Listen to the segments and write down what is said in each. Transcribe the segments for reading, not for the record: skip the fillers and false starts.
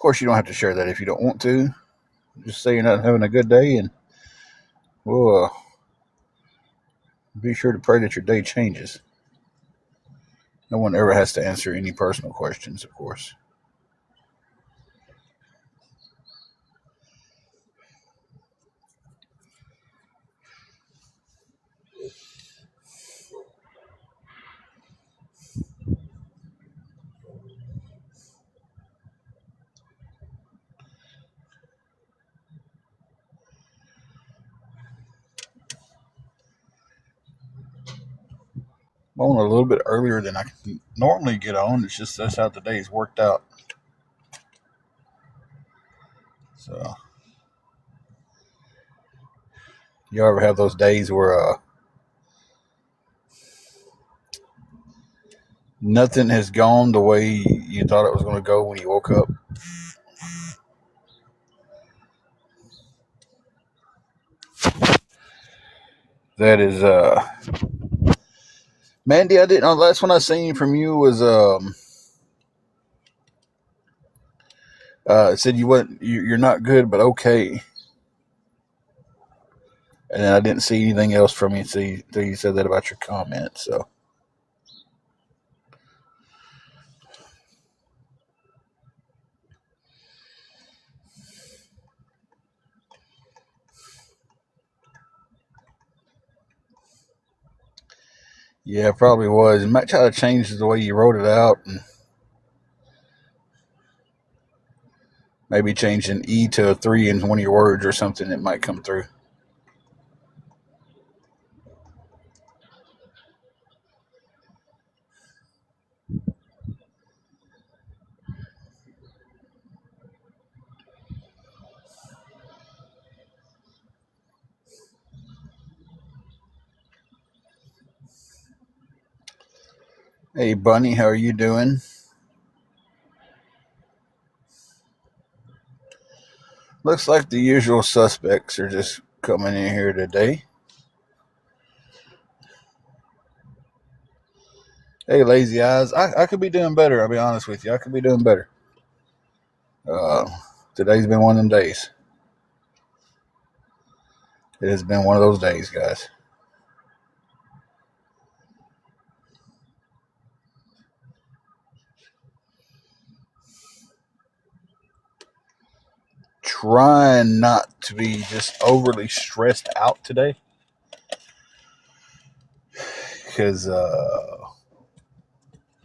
course, you don't have to share that if you don't want to. Just say you're not having a good day, and we'll be sure to pray that your day changes. No one ever has to answer any personal questions, of course. I'm on a little bit earlier than I can normally get on. It's just that's how the day's worked out. So, you ever have those days where nothing has gone the way you thought it was going to go when you woke up? That is, Mandy. I didn't. Last one I seen from you was it said you went. You're not good, but okay. And then I didn't see anything else from you until you said that about your comment. So, yeah, it probably was. You might try to change the way you wrote it out, and maybe change an E to a 3 in one of your words or something. It might come through. Hey, Bunny, how are you doing? Looks like the usual suspects are just coming in here today. Hey, Lazy Eyes, I could be doing better. I'll be honest with you. I could be doing better. Uh, Today's been one of them days. It has been one of those days, guys. Trying not to be just overly stressed out today because I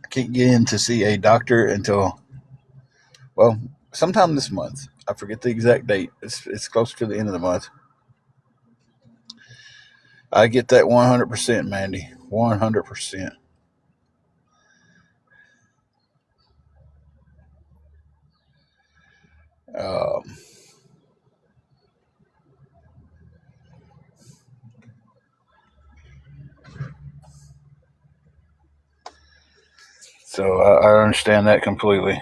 can't get in to see a doctor until, well, sometime this month. I forget the exact date. It's close to the end of the month. I get that 100%, Mandy. 100%. Um, so I understand that completely.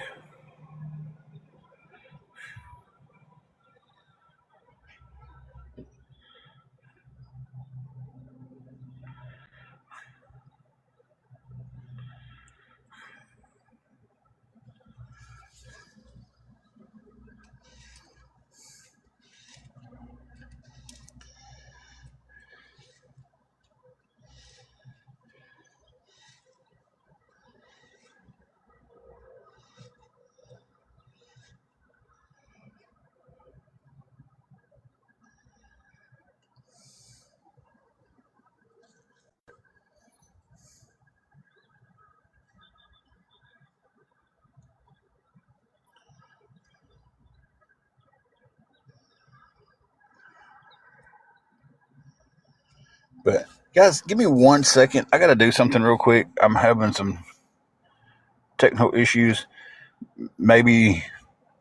But guys, give me 1 second. I got to do something real quick. I'm having some technical issues. Maybe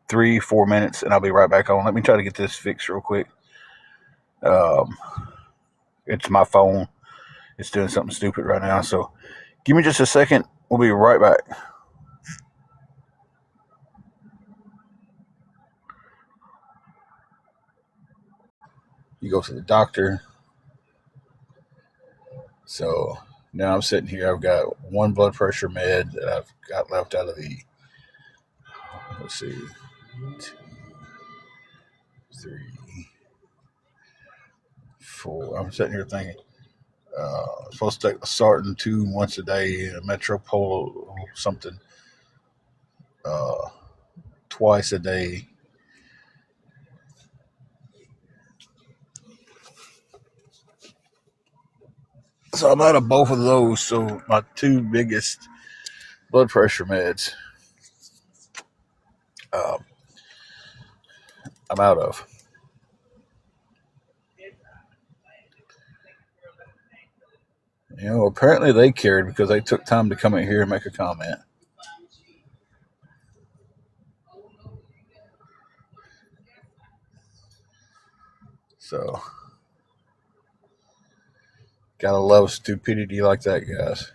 3, 4 minutes, and I'll be right back on. Let me try to get this fixed real quick. Um, it's my phone. It's doing something stupid right now. So give me just a second. We'll be right back. You go to the doctor. So now I'm sitting here. I've got one blood pressure med that I've got left out of the. Let's see. 2, 3, 4. I'm sitting here thinking, supposed to take a Sartan 2 once a day, a Metropol something twice a day. So I'm out of both of those. So my two biggest blood pressure meds, um, I'm out of. Apparently they cared because they took time to come in here and make a comment. So, gotta love stupidity like that, guys.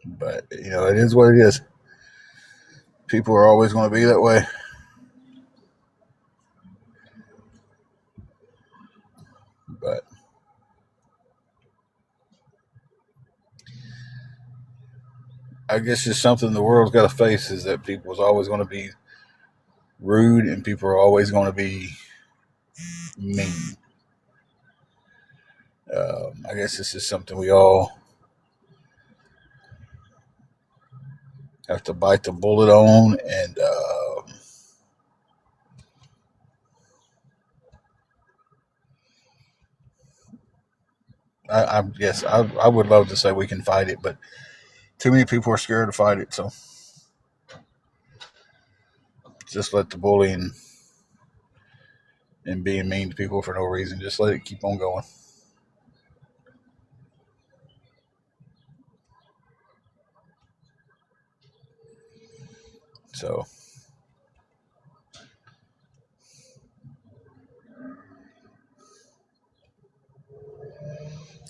But, it is what it is. People are always going to be that way. But, I guess just something the world's got to face is that people's always going to be rude and people are always going to be mean. I guess this is something we all have to bite the bullet on, and I guess I would love to say we can fight it, but too many people are scared to fight it. So just let the bullying and being mean to people for no reason, just let it keep on going. So,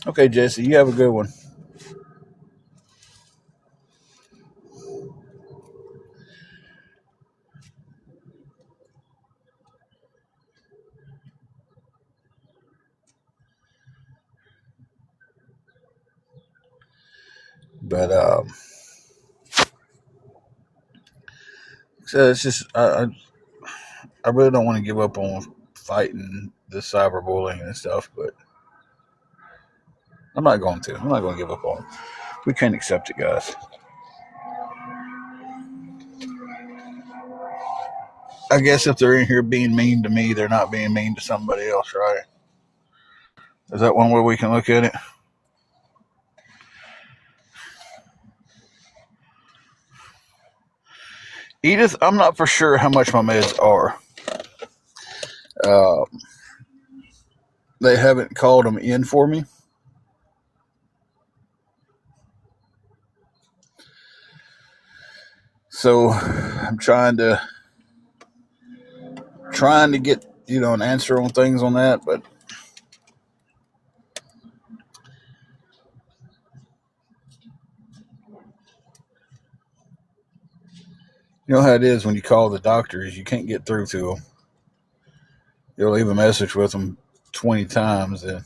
okay, Jesse, you have a good one. But so it's just I really don't want to give up on fighting the cyberbullying and stuff, but I'm not going to. I'm not going to give up on it. We can't accept it, guys. I guess if they're in here being mean to me, they're not being mean to somebody else, right? Is that one way we can look at it? Edith, I'm not for sure how much my meds are. Uh, they haven't called them in for me. So I'm trying to get an answer on things on that, but you know how it is when you call the doctors, you can't get through to them. You'll leave a message with them 20 times. And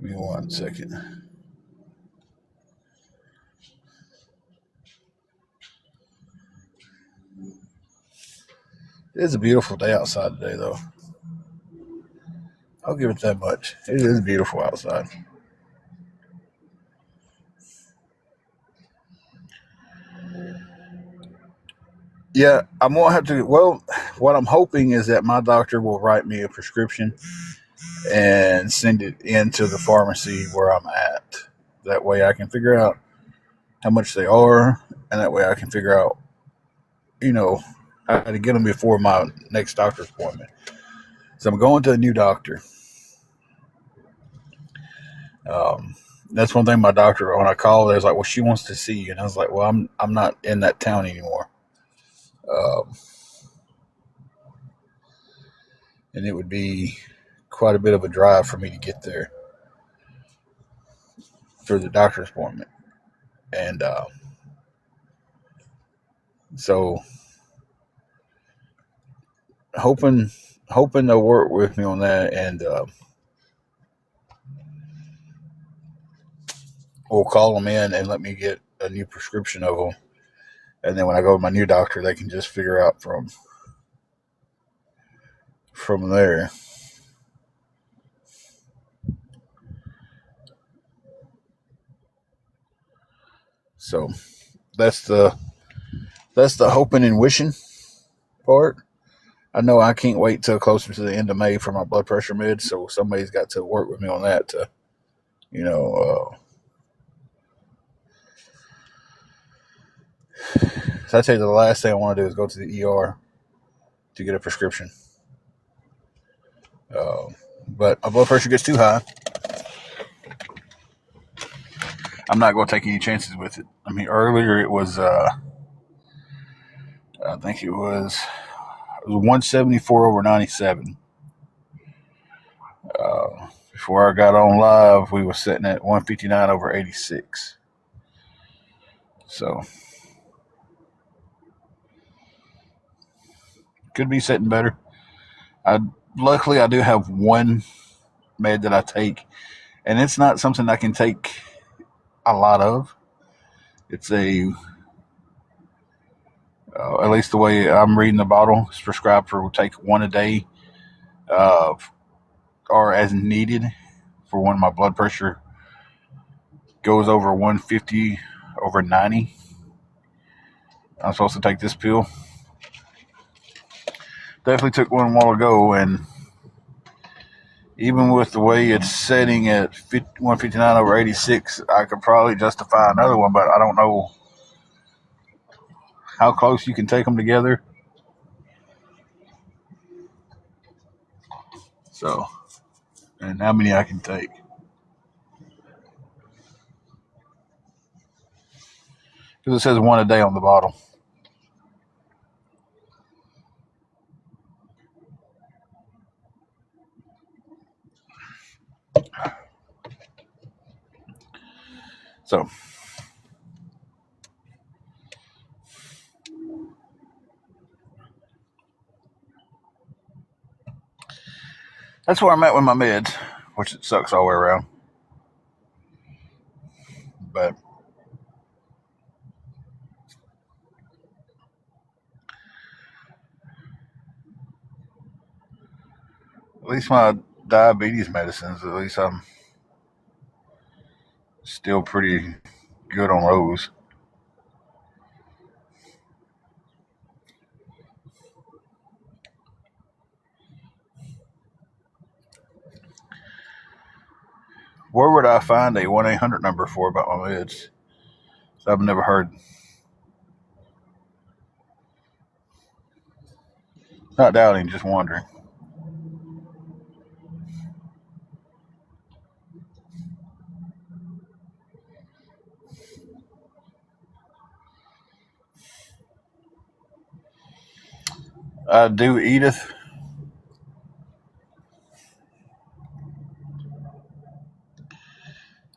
give me 1 second. It is a beautiful day outside today, though. I'll give it that much. It is beautiful outside. Yeah, I'm gonna have to. Well, what I'm hoping is that my doctor will write me a prescription and send it into the pharmacy where I'm at. That way, I can figure out how much they are, and that way I can figure out, you know, how to get them before my next doctor's appointment. So I'm going to a new doctor, That's one thing my doctor, when I called, they was like, well, she wants to see you. And I was like, well, I'm not in that town anymore. Um, and it would be quite a bit of a drive for me to get there for the doctor's appointment. And so hoping they'll work with me on that, and we'll call them in and let me get a new prescription of them. And then when I go to my new doctor, they can just figure out from there. So that's the hoping and wishing part. I know I can't wait till closer to the end of May for my blood pressure meds, so somebody's got to work with me on that to, you know. So I tell you, the last thing I want to do is go to the ER to get a prescription. Uh, but my blood pressure gets too high, I'm not going to take any chances with it. I mean, earlier it was, I think it was 174 over 97. Before I got on live, we were sitting at 159 over 86. So could be sitting better. I luckily I do have one med that I take, and it's not something I can take a lot of. It's at least the way I'm reading the bottle, it's prescribed for take one a day, uh, or as needed for when my blood pressure goes over 150 over 90. I'm supposed to take this pill. Definitely took one a while ago, and even with the way it's setting at 159 over 86, I could probably justify another one, but I don't know how close you can take them together. So, and how many I can take. Because it says one a day on the bottle. So, that's where I'm at with my meds, which it sucks all the way around. But at least my diabetes medicines, at least I'm still pretty good on those. Where would I find a 1-800 number for about my meds? So I've never heard. Not doubting, just wondering. I do, Edith.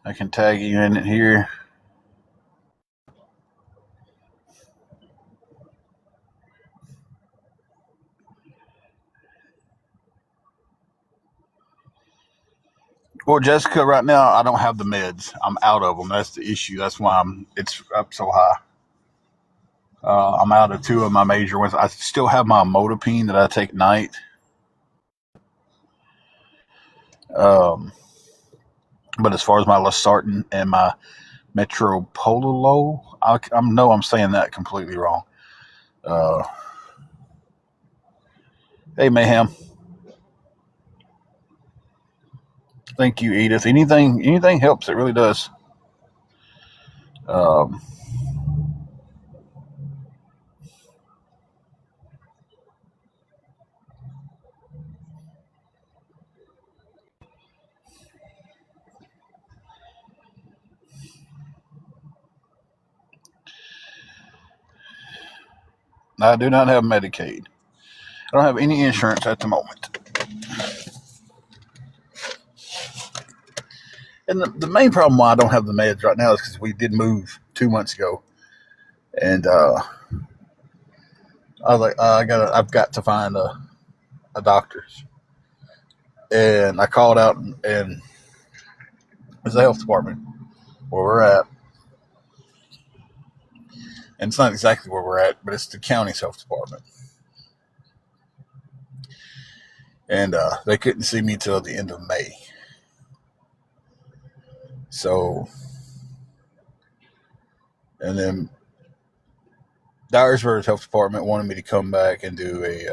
I can tag you in it here. Well, Jessica, right now I don't have the meds. I'm out of them. That's the issue. That's why it's up so high. I'm out of two of my major ones. I still have my Amlodipine that I take at night. Um, but as far as my Losartan and my Metoprolol, I know I'm saying that completely wrong. Uh, hey, Mayhem. Thank you, Edith. Anything helps. It really does. Um, I do not have Medicaid. I don't have any insurance at the moment. And the main problem why I don't have the meds right now is because we did move 2 months ago, and I was like, I've got to find a doctor's, and I called out, and it's the health department where we're at, and it's not exactly where we're at, but it's the county's health department, and they couldn't see me till the end of May, so, and then Dyersburg Health Department wanted me to come back and do they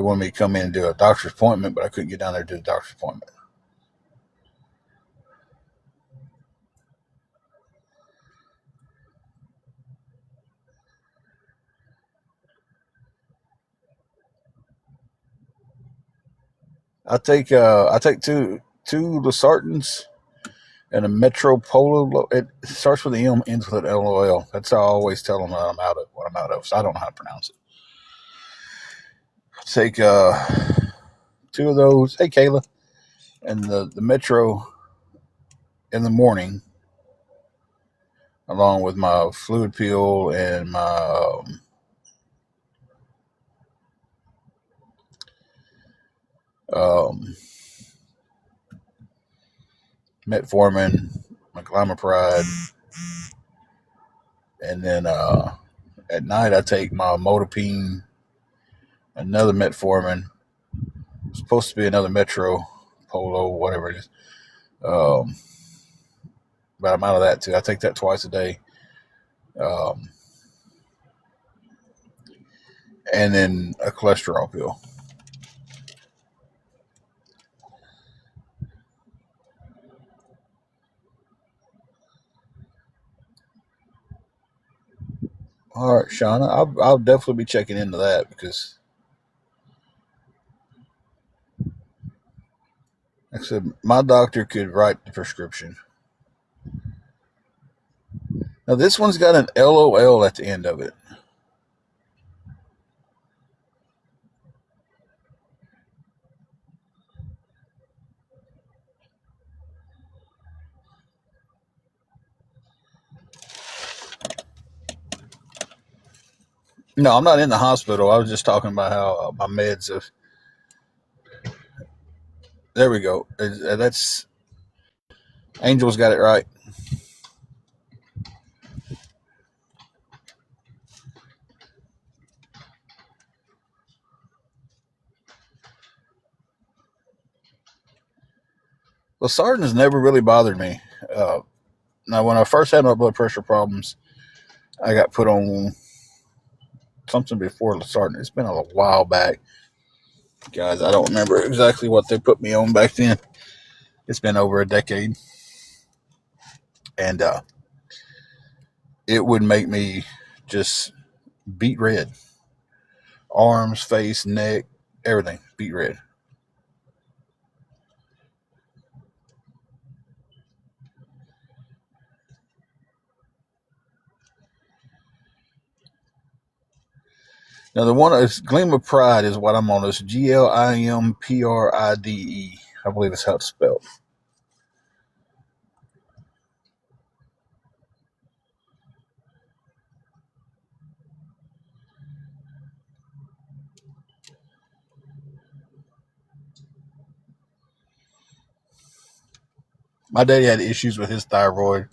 wanted me to come in and do a doctor's appointment, but I couldn't get down there to do the doctor's appointment. I take two Losartans and a Metro Polo. It starts with an M, ends with an LOL. That's how I always tell them that I'm out of what I'm out of. So I don't know how to pronounce it. I take two of those. Hey, Kayla, and the Metro in the morning, along with my fluid pill and my um, metformin, my glymopride, and then at night I take my Modipine, another metformin. It's supposed to be another Metro Polo, whatever it is. But I'm out of that too. I take that twice a day. Um, and then a cholesterol pill. All right, Shauna, I'll definitely be checking into that because, like I said, my doctor could write the prescription. Now, this one's got an LOL at the end of it. No, I'm not in the hospital. I was just talking about how my meds have. There we go. That's Angel's got it right. Losartan has never really bothered me. Now, when I first had my blood pressure problems, I got put on something before Losartan. It's been a while back, guys. I don't remember exactly what they put me on back then. It's been over a decade, and it would make me just beat red. Arms, face, neck, everything beat red. Now the one is Gleam of Pride is what I'm on. It's GLIMPRIDE. I believe it's how it's spelled. My daddy had issues with his thyroid,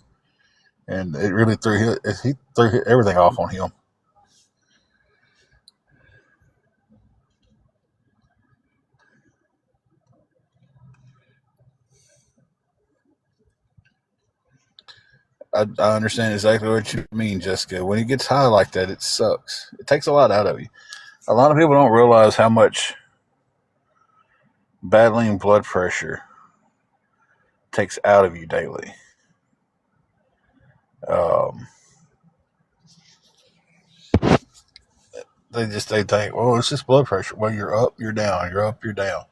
and it really he threw everything off on him. I understand exactly what you mean, Jessica. When it gets high like that, it sucks. It takes a lot out of you. A lot of people don't realize how much battling blood pressure takes out of you daily. Um, they think, well, it's just blood pressure. Well, you're up, you're down, you're up, you're down.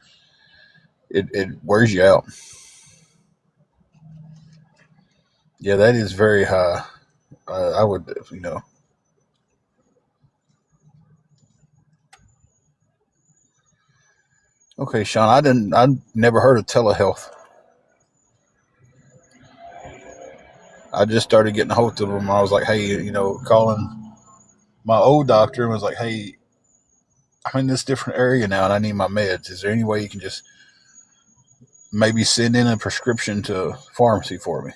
It wears you out. Yeah, that is very high. I would, Okay, Sean, I never heard of telehealth. I just started getting a hold of them. I was like, hey, calling my old doctor and was like, hey, I'm in this different area now and I need my meds. Is there any way you can just maybe send in a prescription to pharmacy for me?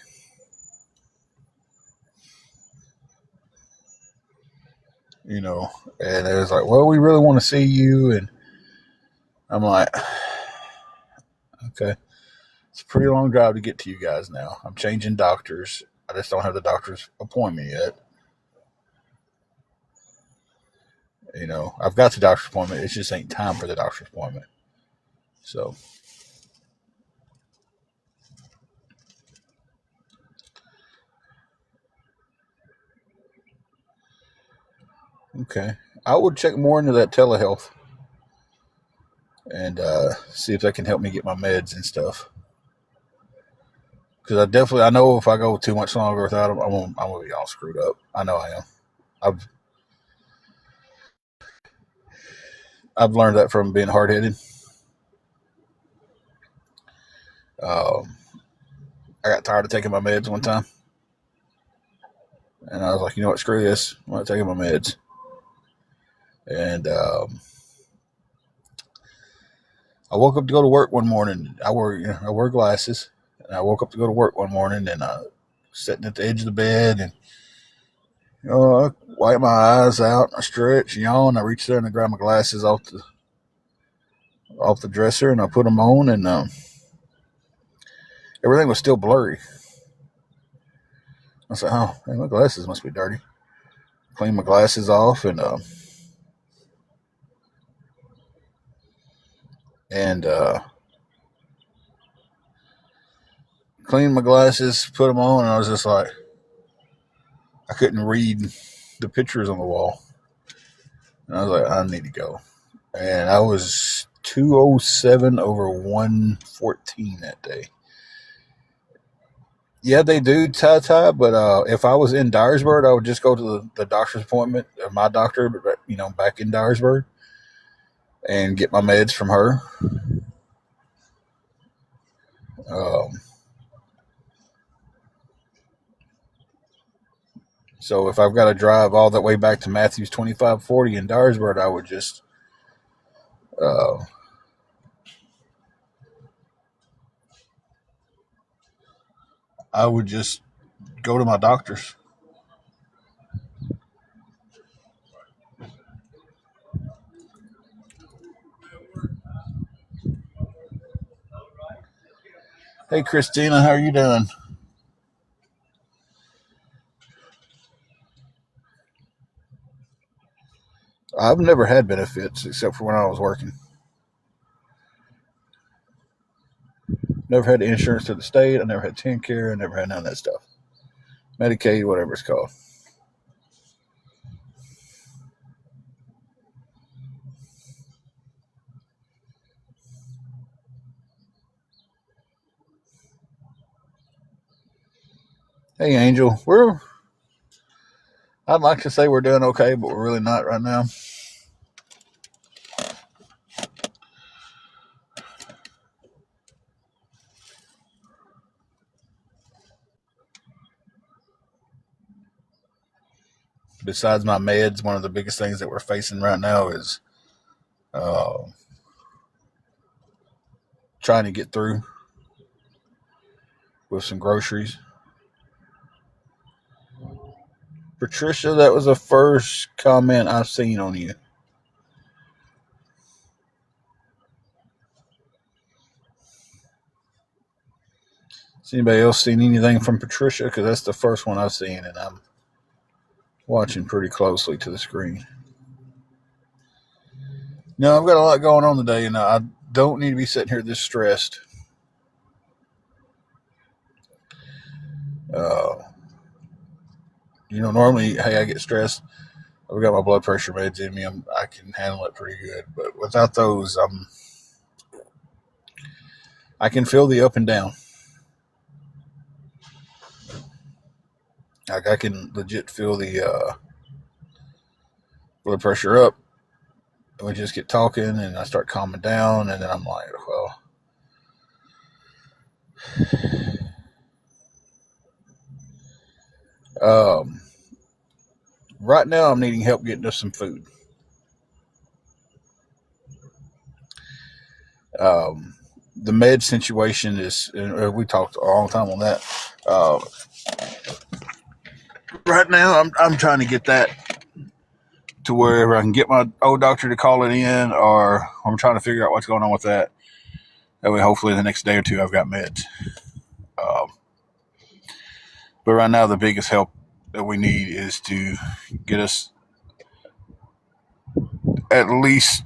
You know, and it was like, well, we really want to see you. And I'm like, okay, it's a pretty long drive to get to you guys now. I'm changing doctors. I just don't have the doctor's appointment yet. I've got the doctor's appointment. It just ain't time for the doctor's appointment. So, okay. I would check more into that telehealth and see if that can help me get my meds and stuff. Because I know if I go too much longer without them, I'm gonna be all screwed up. I know I am. I've I've learned that from being hard headed. Um, I got tired of taking my meds one time, and I was like, you know what, screw this. I'm not taking my meds. And I woke up to go to work one morning. I wear glasses, and I woke up to go to work one morning, and I was sitting at the edge of the bed, and I wipe my eyes out, I stretch, yawn, I reach there and I grab my glasses off the dresser, and I put them on, and everything was still blurry. I said, "Oh, man, my glasses must be dirty." Clean my glasses off, and cleaned my glasses, put them on, and I was just like, I couldn't read the pictures on the wall, and I was like, I need to go. And I was 207 over 114 that day. Yeah, they do tie, but if I was in Dyersburg, I would just go to the doctor's appointment, or my doctor, back in Dyersburg, and get my meds from her. Um, so if I've got to drive all that way back to Matthews 2540 in Dyersburg, uh, I would just go to my doctor's. Hey, Christina, how are you doing? I've never had benefits except for when I was working. Never had insurance to the state. I never had TennCare. I never had none of that stuff. Medicaid, whatever it's called. Hey, Angel, I'd like to say we're doing okay, but we're really not right now. Besides my meds, one of the biggest things that we're facing right now is uh, trying to get through with some groceries. Patricia, that was the first comment I've seen on you. Has anybody else seen anything from Patricia? Because that's the first one I've seen, and I'm watching pretty closely to the screen. No, I've got a lot going on today, and I don't need to be sitting here this stressed. Uh, normally, hey, I get stressed. I've got my blood pressure meds in me. I can handle it pretty good, but without those, I can feel the up and down. Like I can legit feel the blood pressure up. And we just get talking, and I start calming down, and then I'm like, um, right now I'm needing help getting us some food. Um, the med situation is, we talked a long time on that. Uh, right now, I'm trying to get that to wherever I can get my old doctor to call it in, or I'm trying to figure out what's going on with that. That way, hopefully, the next day or two, I've got meds. Um, but right now, the biggest help that we need is to get us at least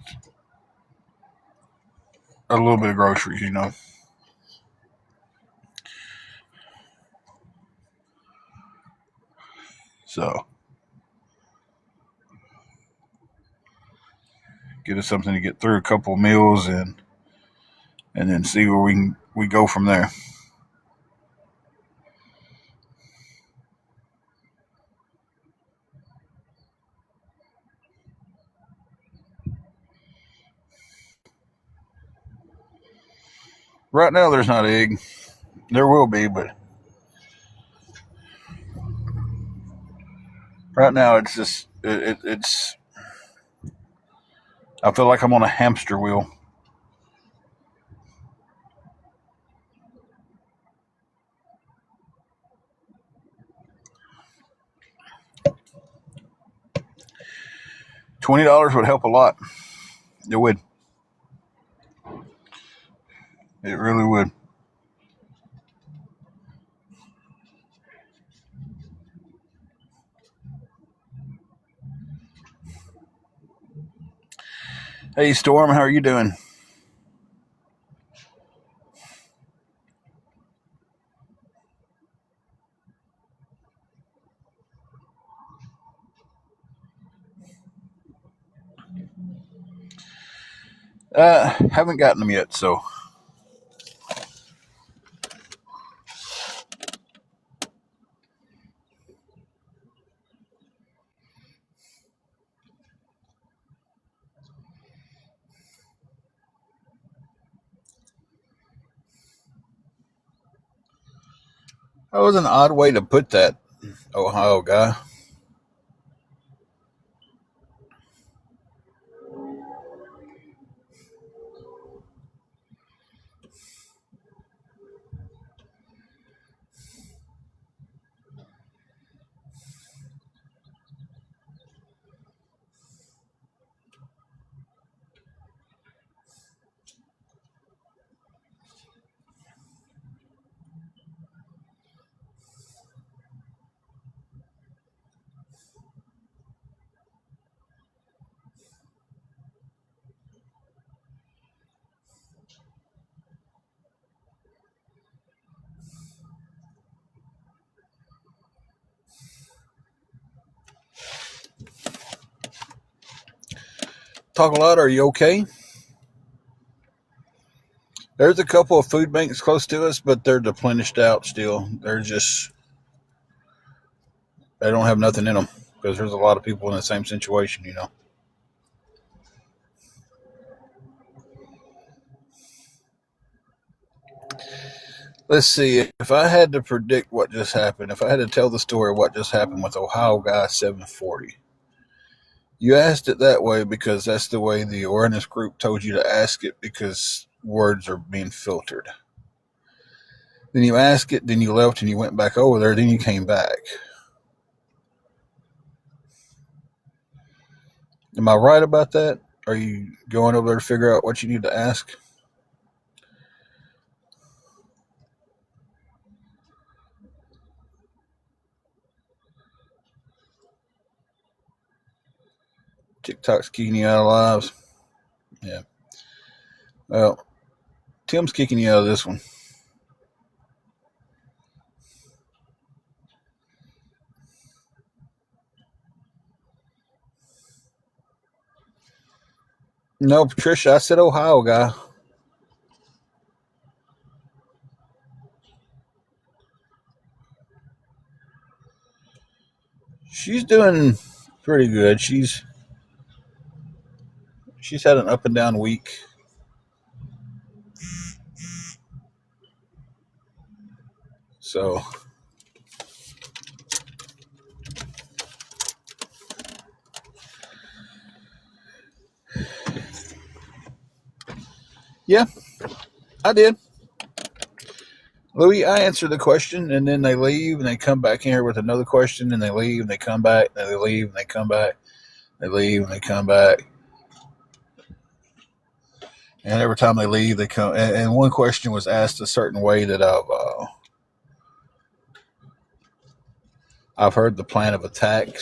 a little bit of groceries, you know. So get us something to get through a couple of meals, and then see where we go from there. Right now, there's not egg. There will be, but right now it's just it's. I feel like I'm on a hamster wheel. $20 would help a lot. It would. It really would. Hey, Storm, how are you doing? Haven't gotten them yet, so that was an odd way to put that, Ohio guy. Talk a lot. Are you okay? There's a couple of food banks close to us, but they're depleted out still. They're just they don't have nothing in them because there's a lot of people in the same situation, you know. Let's see. If I had to predict what just happened, if I had to tell the story of what just happened with Ohio Guy 740, you asked it that way because that's the way the awareness group told you to ask it because words are being filtered. Then you asked it, then you left and you went back over there, then you came back. Am I right about that? Are you going over there to figure out what you need to ask? TikTok's kicking you out of lives. Yeah. Well, Tim's kicking you out of this one. No, Patricia, I said Ohio guy. She's doing pretty good. She's had an up and down week. So yeah, I did. Louis, I answer the question and then they leave and they come back in here with another question and they leave and they come back and they leave and they come back. They leave and they come back. And every time they leave, they come. And one question was asked a certain way that I've heard the plan of attack.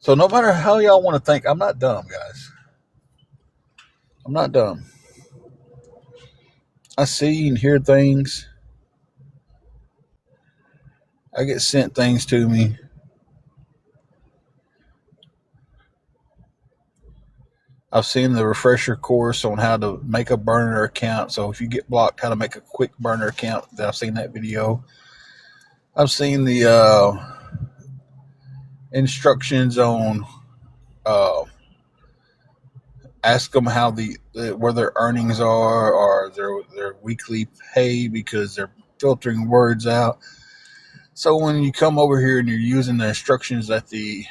So no matter how y'all want to think, I'm not dumb, guys. I'm not dumb. I see and hear things. I get sent things to me. I've seen the refresher course on how to make a burner account. So if you get blocked, how to make a quick burner account. I've seen that video. I've seen the instructions on uh, ask them how where their earnings are or their weekly pay because they're filtering words out. So when you come over here and you're using the instructions that the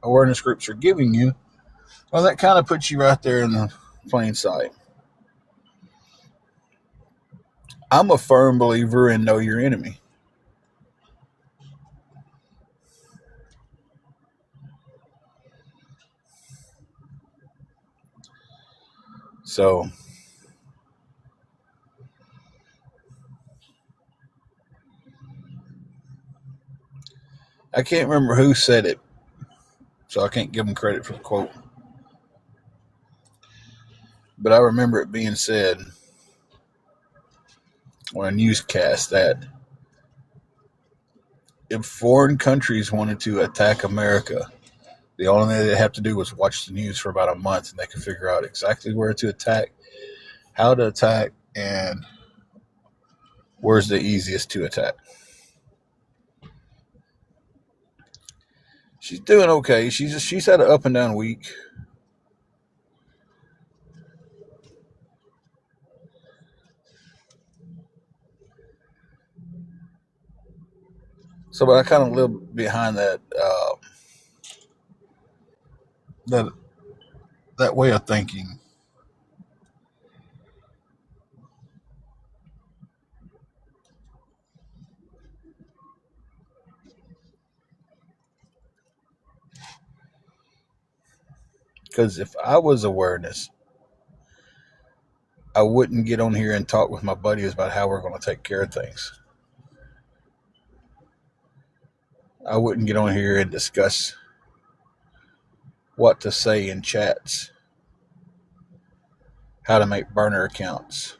awareness groups are giving you, well, that kind of puts you right there in the plain sight. I'm a firm believer in know your enemy. So I can't remember who said it, so I can't give them credit for the quote. But I remember it being said on a newscast that if foreign countries wanted to attack America, the only thing they'd have to do was watch the news for about a month and they could figure out exactly where to attack, how to attack, and where's the easiest to attack. She's doing okay. She's had an up and down week. So, but I kind of live behind that that way of thinking. Because if I was awareness, I wouldn't get on here and talk with my buddies about how we're going to take care of things. I wouldn't get on here and discuss what to say in chats, how to make burner accounts.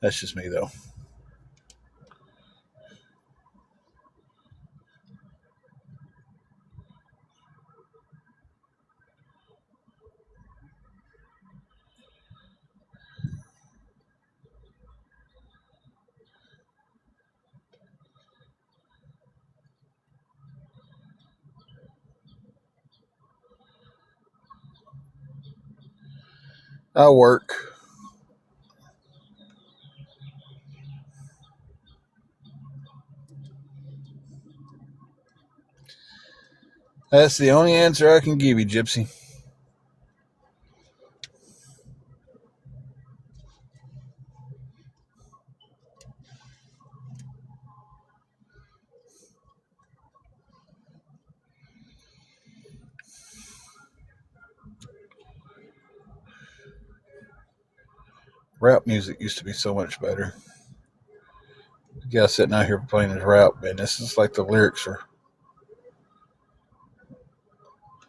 That's just me, though. I work. That's the only answer I can give you, Gypsy. Rap music used to be so much better. The guy sitting out here playing his rap, man, this is like the lyrics are.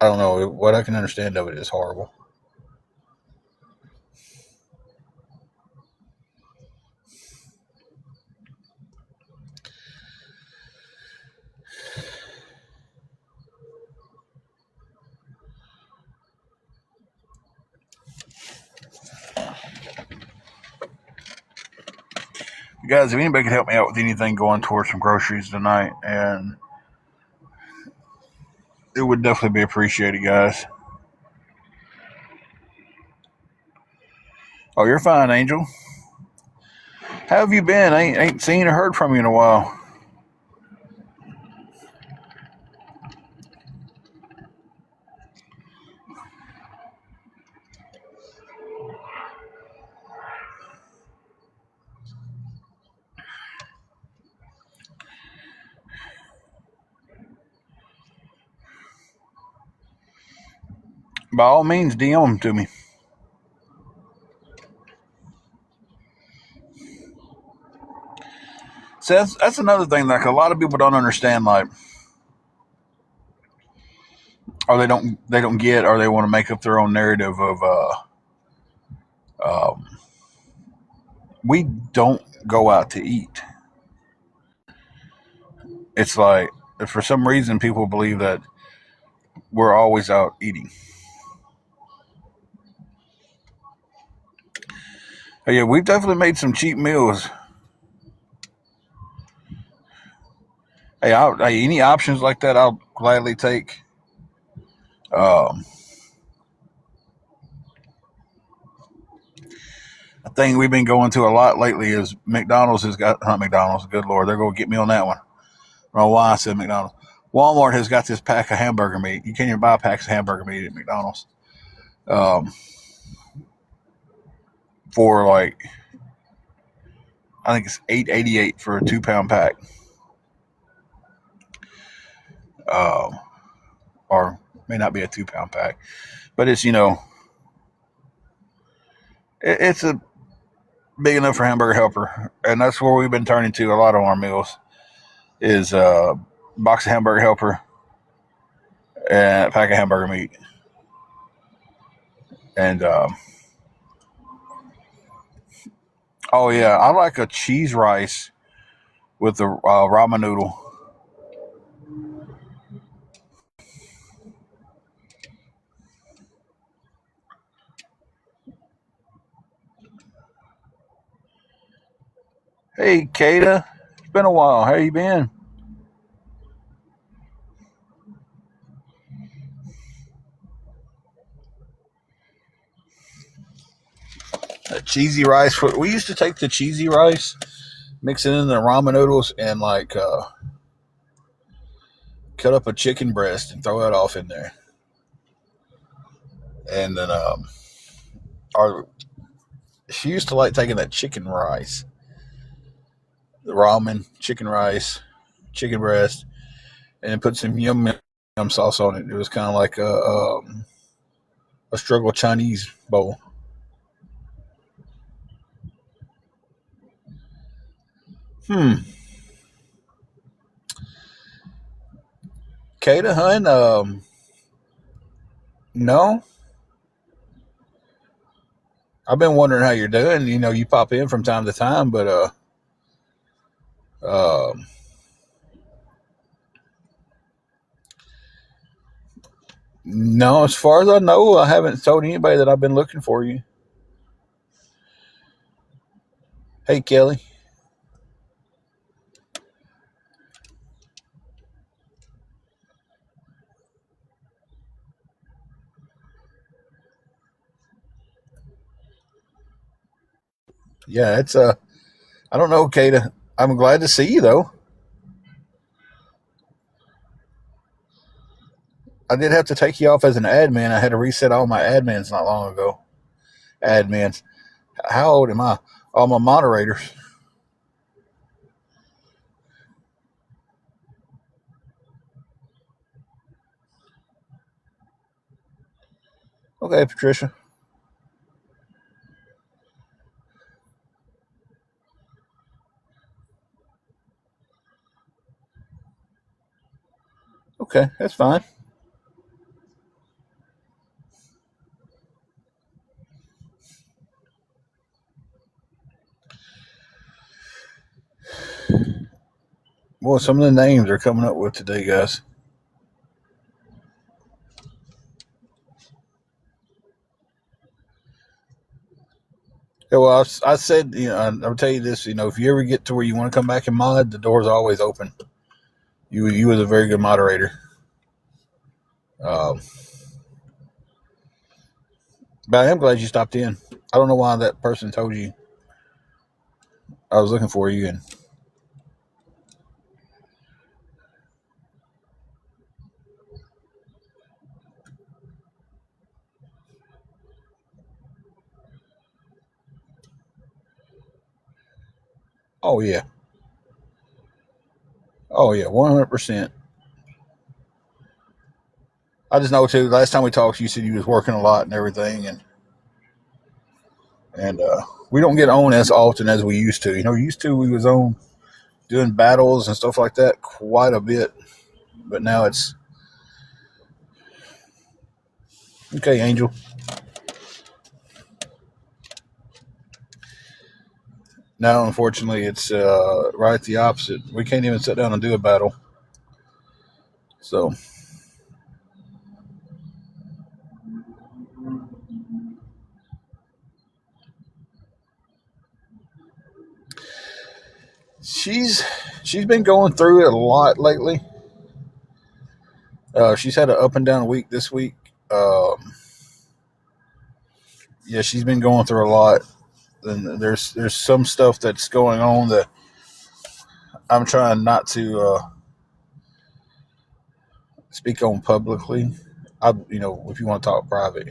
I don't know. What I can understand of it is horrible. guys, if anybody could help me out with anything going towards some groceries tonight, and it would definitely be appreciated, guys. Oh, you're fine, Angel. How have you been? I ain't seen or heard from you in a while. By all means, DM them to me. So that's another thing. Like a lot of people don't understand. Like, or they don't get, or they want to make up their own narrative of. Um, we don't go out to eat. It's like for some reason people believe that we're always out eating. But yeah, we've definitely made some cheap meals. Hey, any options like that, I'll gladly take. Um, a thing we've been going to a lot lately is McDonald's has got not McDonald's. Good lord, they're going to get me on that one. I don't know why I said McDonald's. Walmart has got this pack of hamburger meat. You can't even buy packs of hamburger meat at McDonald's um, for like I think it's $8.88 for a 2 pound pack, um, or may not be a 2 pound pack, but it's it's a big enough for Hamburger Helper, and that's where we've been turning to a lot of our meals is box of Hamburger Helper and a pack of hamburger meat, and oh yeah, I like a cheese rice with the ramen noodle. Hey, Kata, it's been a while. How you been? Cheesy rice. We used to take the cheesy rice, mix it in the ramen noodles, and like cut up a chicken breast and throw it off in there. And then our she used to like taking that chicken rice, the ramen, chicken rice, chicken breast, and then put some yum sauce on it. It was kind of like a struggle Chinese bowl. Hmm. Kata, hun, no, I've been wondering how you're doing. You pop in from time to time, but um, no, as far as I know, I haven't told anybody that I've been looking for you. Hey, Kelly. Yeah, it's I don't know, Kata. I'm glad to see you though. I did have to take you off as an admin. I had to reset all my admins not long ago. Admins. How old am I? All my moderators. Okay, Patricia. Okay, that's fine. Well, some of the names are coming up with today, guys. Yeah, well, I said, I'll tell you this, if you ever get to where you want to come back and mod, the door's always open. You was a very good moderator. Um, but I am glad you stopped in. I don't know why that person told you I was looking for you. And oh yeah, 100%. I just know too. Last time we talked, you said you was working a lot and everything, and we don't get on as often as we used to. Used to we was on doing battles and stuff like that quite a bit, but now it's okay, Angel. Now, unfortunately, it's right the opposite. We can't even sit down and do a battle. So she's she's been going through it a lot lately. She's had an up and down week this week. Yeah, she's been going through a lot. And there's some stuff that's going on that I'm trying not to speak on publicly. If you want to talk private,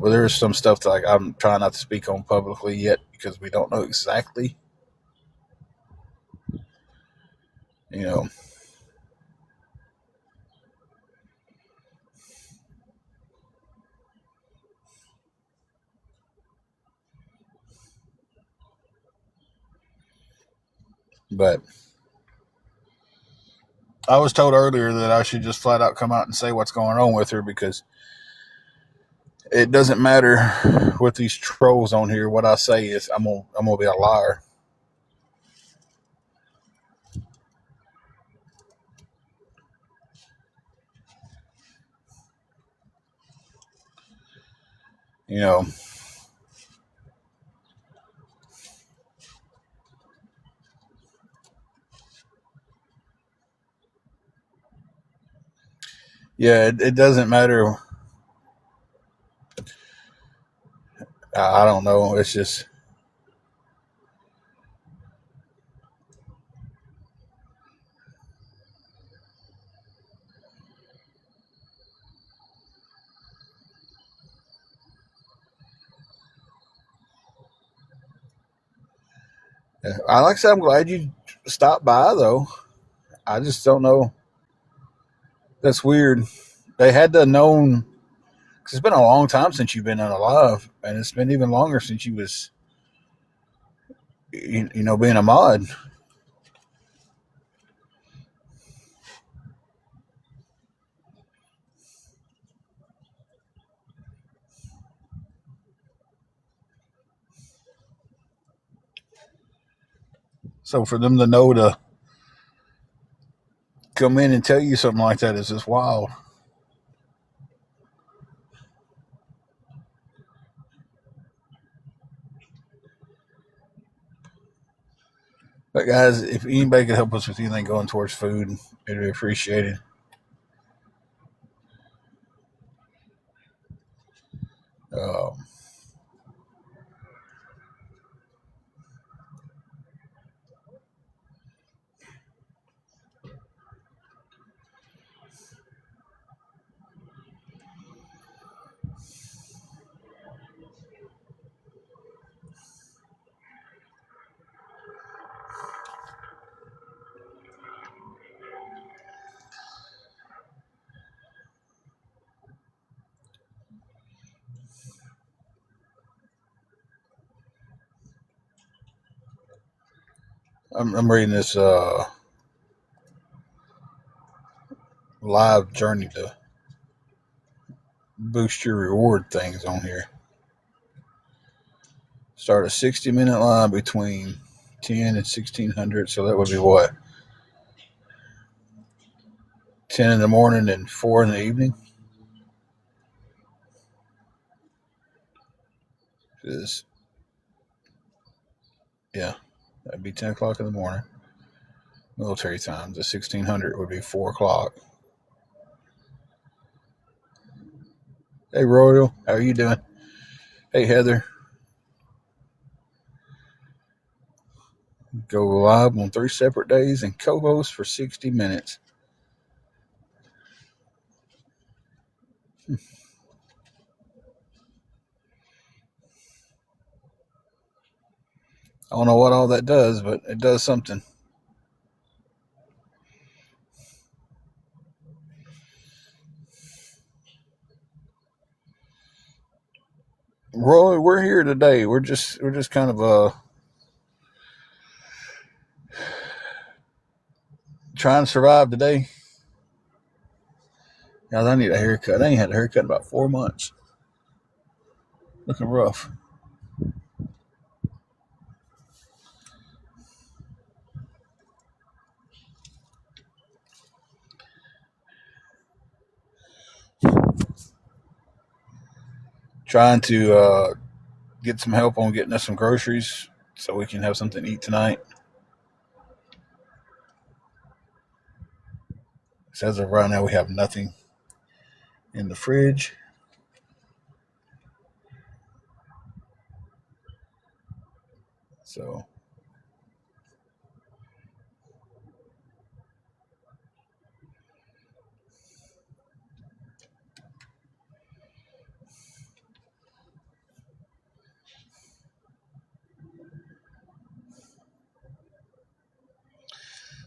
but there's some stuff that I'm trying not to speak on publicly yet because we don't know exactly, you know. But I was told earlier that I should just flat out come out and say what's going on with her because it doesn't matter with these trolls on here. What I say is I'm gonna be a liar. You know, yeah, it doesn't matter. I don't know. It's just I like I said, I'm glad you stopped by though. I just don't know. That's weird. They had to have known because it's been a long time since you've been alive, and it's been even longer since you was being a mod. So for them to know to come in and tell you something like that is just wild. But guys, if anybody could help us with anything going towards food, it'd be appreciated. Um, I'm reading this live journey to boost your reward things on here. Start a 60-minute line between 10 and 1600. So that would be what? 10 in the morning and 4 in the evening. Because, yeah, that'd be 10 o'clock in the morning. Military time. The 1600 would be 4 o'clock. Hey, Royal. How are you doing? Hey, Heather. Go live on 3 separate days and co-host for 60 minutes. I don't know what all that does, but it does something. Roy, we're here today. We're just kind of trying to survive today. Guys, I need a haircut. I ain't had a haircut in about 4 months. Looking rough. Trying to get some help on getting us some groceries so we can have something to eat tonight. So as of right now, we have nothing in the fridge.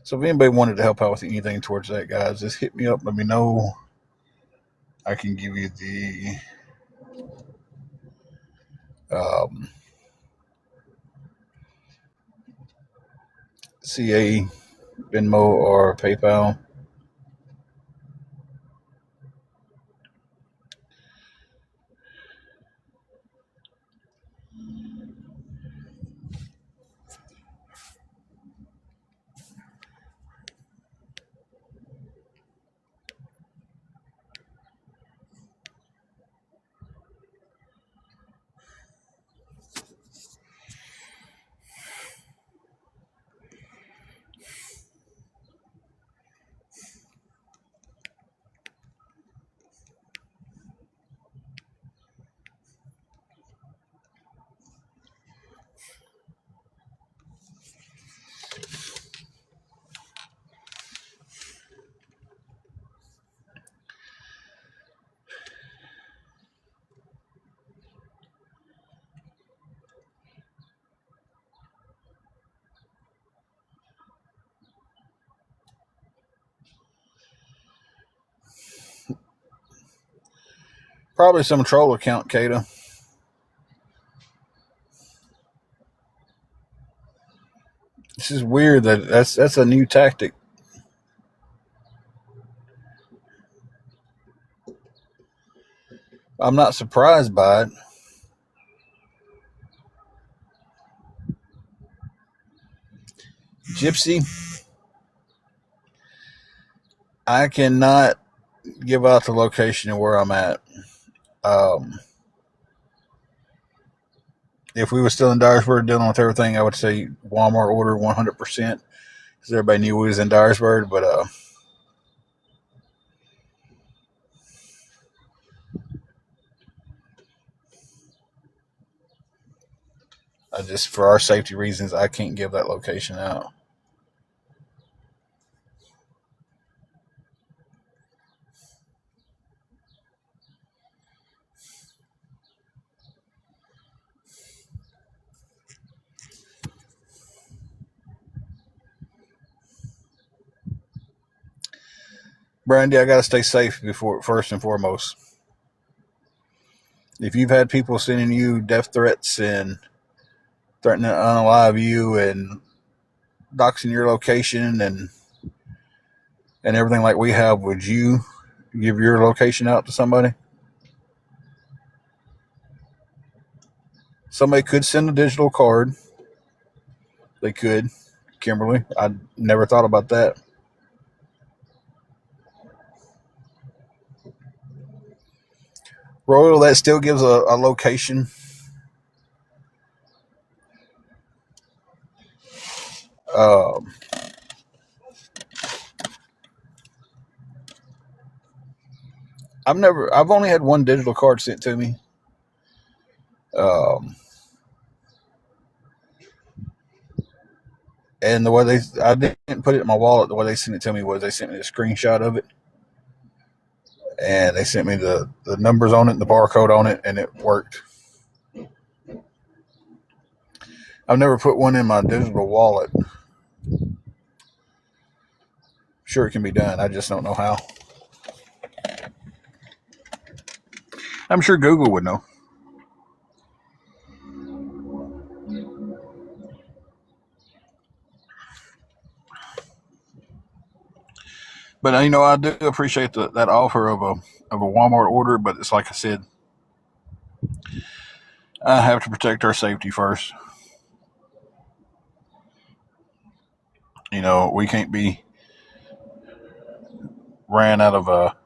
So if anybody wanted to help out with anything towards that, guys, just hit me up. Let me know. I can give you the CA, Venmo, or PayPal. Probably some troll account, Kata. This is weird that's a new tactic. I'm not surprised by it. Gypsy, I cannot give out the location of where I'm at. Um, if we were still in Dyersburg dealing with everything, I would say Walmart order 100% because everybody knew we was in Dyersburg. But I just, for our safety reasons, I can't give that location out. Brandy, I gotta stay safe before first and foremost. If you've had people sending you death threats and threatening to unalive you and doxing your location and everything like we have, would you give your location out to somebody? Somebody could send a digital card. They could. Kimberly, I never thought about that. Royal, that still gives a location. Um, I've only had one digital card sent to me. Um, and I didn't put it in my wallet. The way they sent it to me was they sent me a screenshot of it, and they sent me the numbers on it and the barcode on it, and it worked. I've never put one in my digital wallet. Sure, it can be done. I just don't know how. I'm sure Google would know. But I do appreciate that offer of a Walmart order. But it's like I said, I have to protect our safety first. We can't be ran out of a.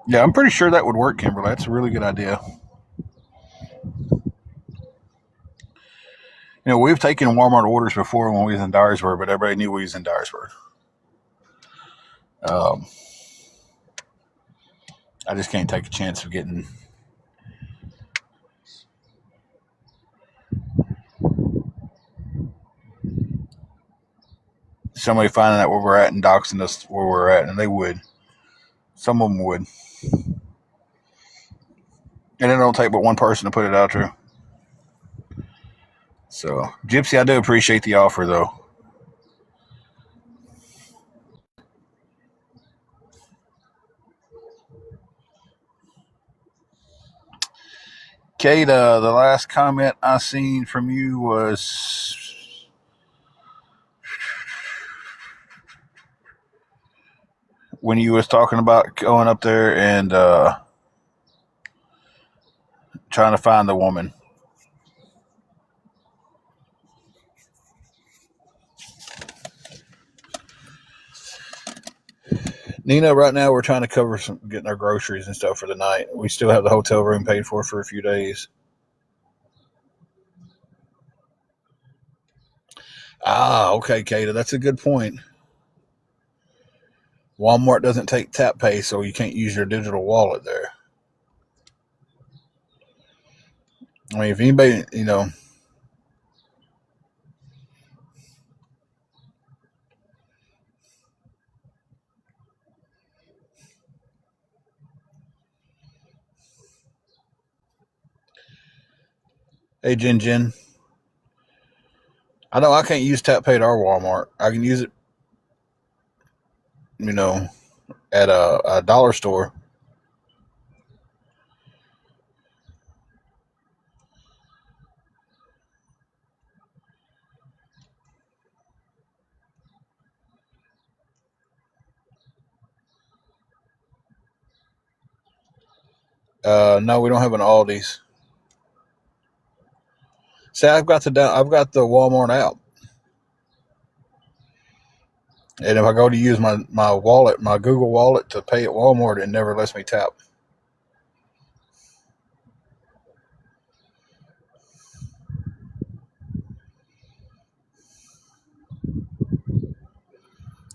Yeah, I'm pretty sure that would work, Kimberly. That's a really good idea. We've taken Walmart orders before when we was in Dyersburg, but everybody knew we was in Dyersburg. Um, I just can't take a chance of getting somebody finding out where we're at and doxing us where we're at, and they would. Some of them would. And it don't take but one person to put it out there. So, Gypsy, I do appreciate the offer, though. Kate, the last comment I seen from you was when you was talking about going up there and trying to find the woman. Nina, right now we're trying to cover getting our groceries and stuff for the night. We still have the hotel room paid for a few days. Ah, okay, Kata, that's a good point. Walmart doesn't take tap pay, so you can't use your digital wallet there. I mean, if anybody, hey, Jen, I know I can't use tap pay at our Walmart. I can use it, you know, at a dollar store. No, we don't have an Aldi's. See, I've got the Walmart app, and if I go to use my wallet, my Google Wallet to pay at Walmart, it never lets me tap.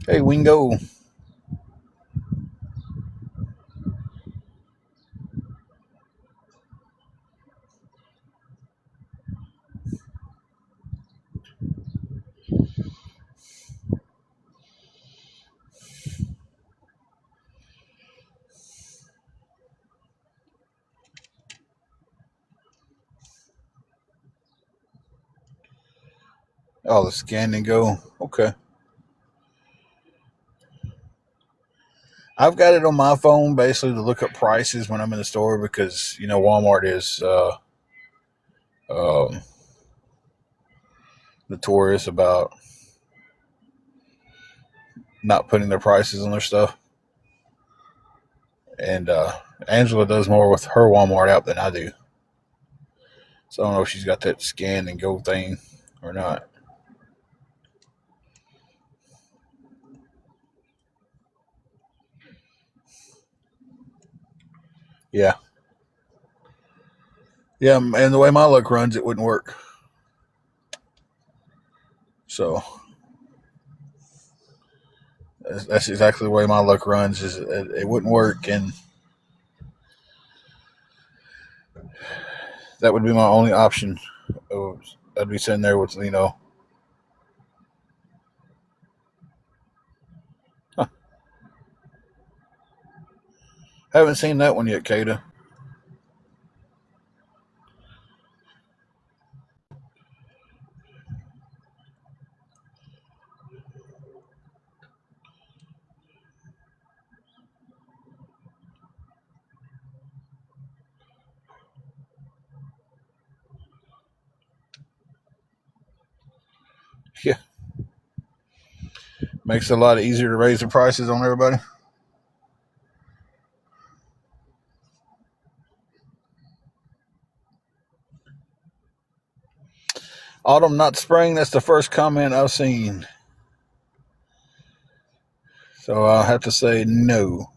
Hey, Wingo. Oh, the scan and go. Okay. I've got it on my phone basically to look up prices when I'm in the store because Walmart is um, notorious about not putting their prices on their stuff. And Angela does more with her Walmart app than I do. So I don't know if she's got that scan and go thing or not. Yeah. Yeah, and the way my luck runs, it wouldn't work. So that's exactly the way my luck runs. Is it wouldn't work, and that would be my only option. I'd be sitting there with huh, haven't seen that one yet, Kata. Yeah, makes it a lot easier to raise the prices on everybody. Autumn, not spring. That's the first comment I've seen. So I'll have to say no.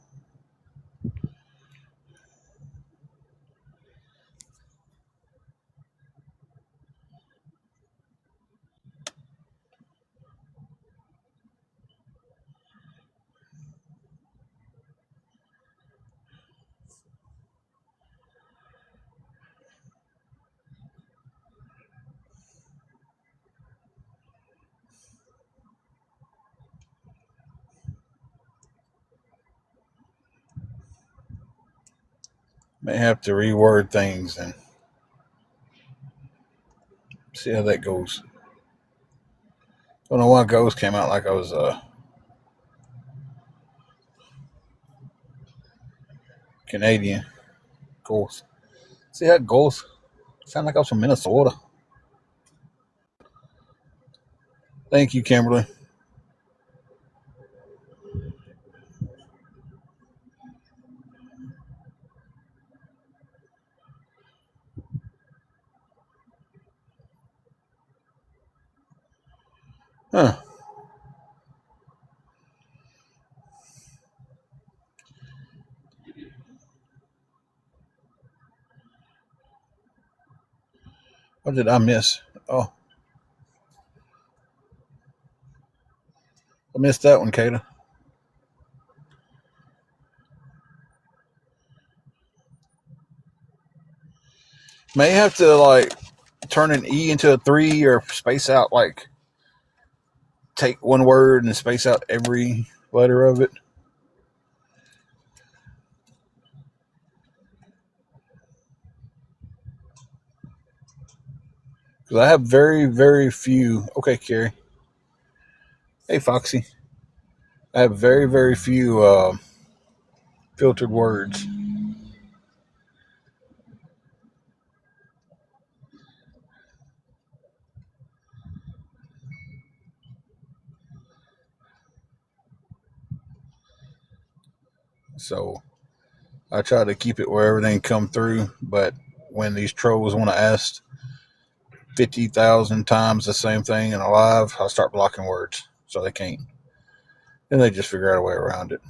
May have to reword things and see how that goes. Don't know why Ghost came out like I was Canadian. Ghost. See that Ghost? Sound like I was from Minnesota. Thank you, Kimberly. Huh. What did I miss? Oh, I missed that one, Kata. May have to like turn an E into a 3 or space out like take one word and space out every letter of it. Because I have very, very few. Okay, Carrie. Hey, Foxy. I have very, very few filtered words. So I try to keep it where everything come through. But when these trolls want to ask 50,000 times the same thing in a live, I start blocking words so they can't. And they just figure out a way around it.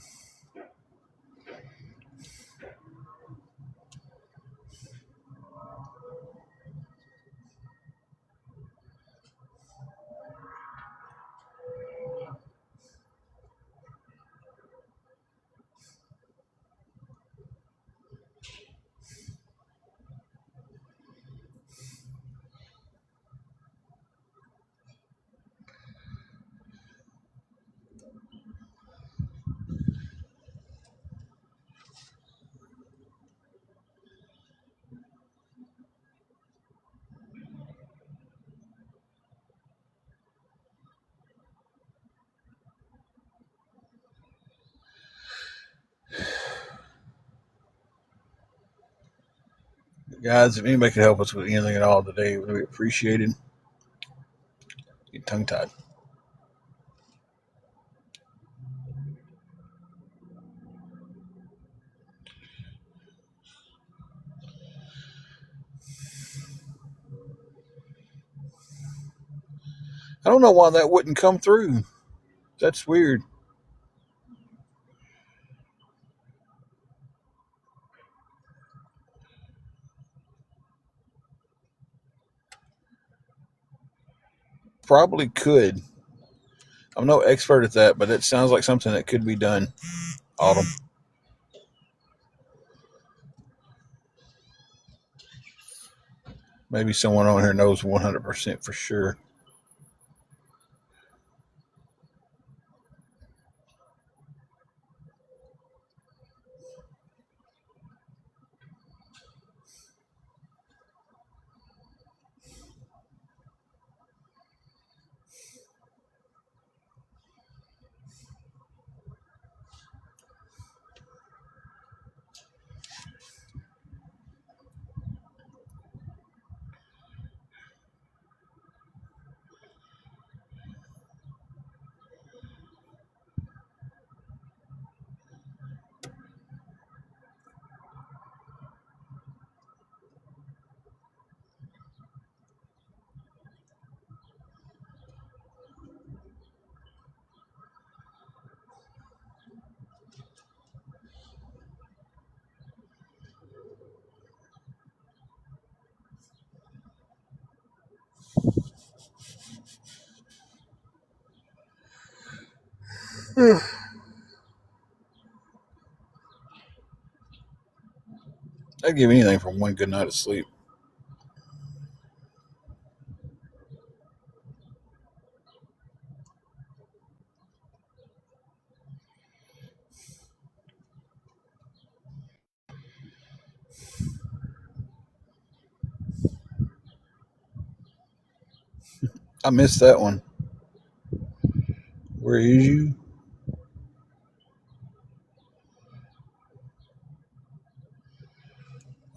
Guys, if anybody could help us with anything at all today, it would be appreciated. Get tongue tied. I don't know why that wouldn't come through. That's weird. probably could. I'm no expert at that, but it sounds like something that could be done. Autumn. Maybe someone on here knows 100% for sure. I'd give anything for one good night of sleep. I missed that one. Where is you?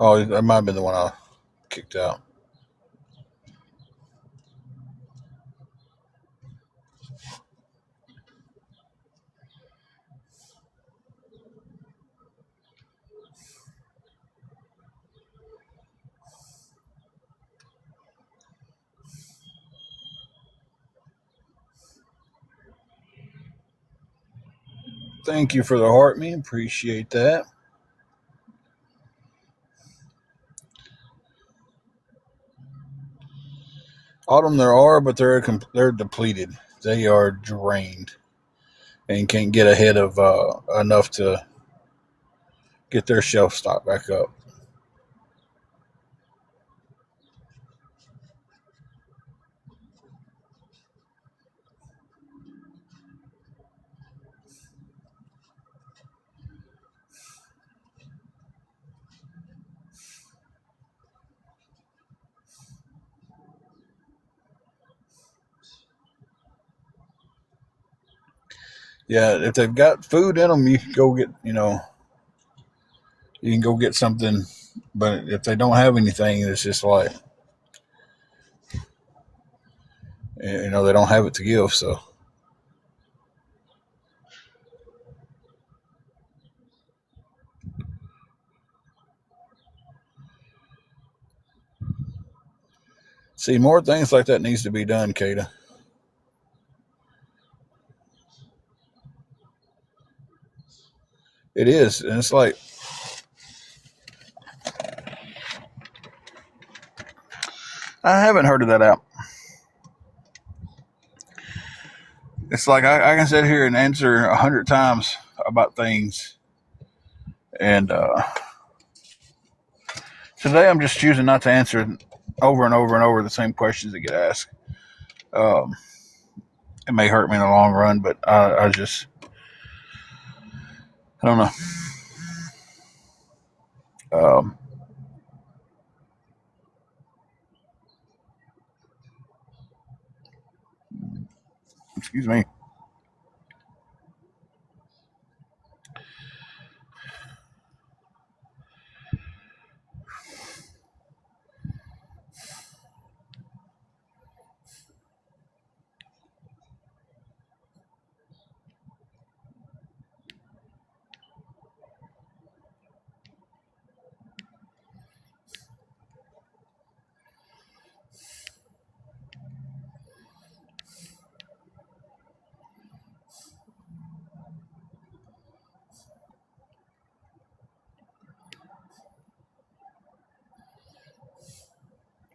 Oh, that might have been the one I kicked out. Thank you for the heart, me. Appreciate that. Autumn there are, but they're depleted. They are drained and can't get ahead of enough to get their shelf stock back up. Yeah, if they've got food in them, you can go get you can go get something. But if they don't have anything, it's just like they don't have it to give. So see, more things like that needs to be done, Kata. It is, and it's like I haven't heard of that app. It's like I can sit here and answer 100 times about things, and today I'm just choosing not to answer over and over and over the same questions that get asked. Um, it may hurt me in the long run, but I just I don't know. Um, excuse me.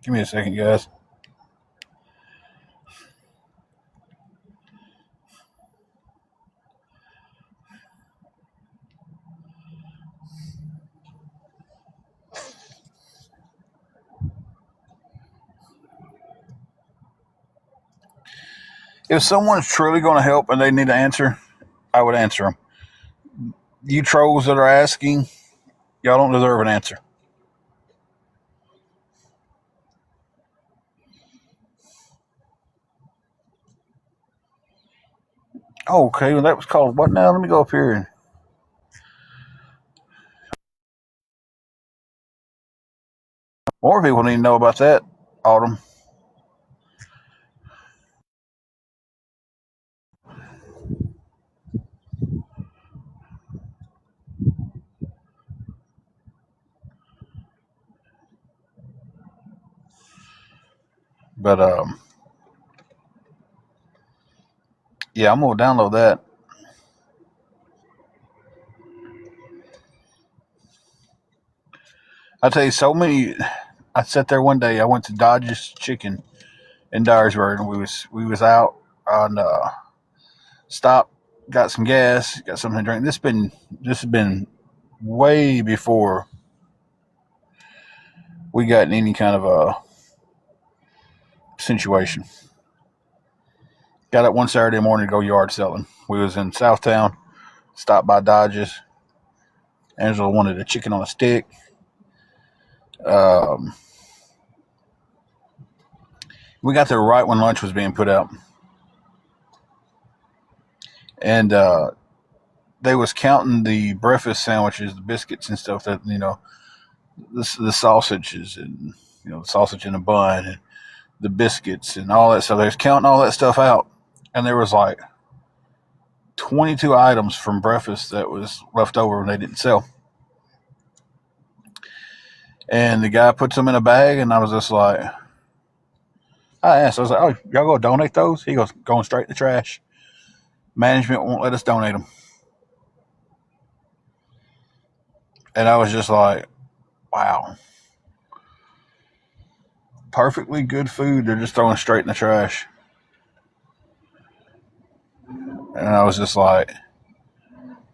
Give me a second, guys. If someone's truly going to help and they need an answer, I would answer them. You trolls that are asking, y'all don't deserve an answer. Oh, okay, well, that was called what now? Let me go up here and more people need to know about that, Autumn. But yeah, I'm gonna download that. I tell you, so many. I sat there one day. I went to Dodge's Chicken in Dyersburg, and we was out on stop, got some gas, got something to drink. This has been way before we got in any kind of a situation. Got up one Saturday morning to go yard selling. We was in Southtown, stopped by Dodge's. Angela wanted a chicken on a stick. Um, we got there right when lunch was being put out, and they was counting the breakfast sandwiches, the biscuits and stuff that the sausages and the sausage in a bun and the biscuits and all that. So they was counting all that stuff out, and there was like 22 items from breakfast that was left over and they didn't sell. And the guy puts them in a bag, and I was just like, I asked, I was like, "Oh, y'all gonna donate those?" He goes, "Going straight in the trash. Management won't let us donate them." And I was just like, "Wow, perfectly good food. They're just throwing straight in the trash." And I was just like,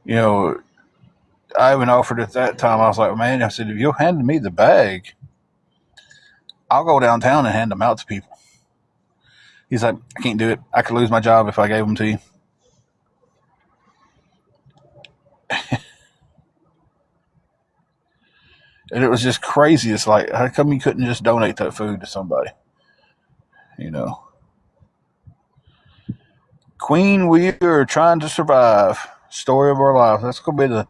you know, I even offered at that time. I was like, "Man," I said, "if you'll hand me the bag, I'll go downtown and hand them out to people." He's like, "I can't do it. I could lose my job if I gave them to you." And it was just crazy. It's like, how come you couldn't just donate that food to somebody? You know, Queen, we are trying to survive. Story of our life. That's gonna be the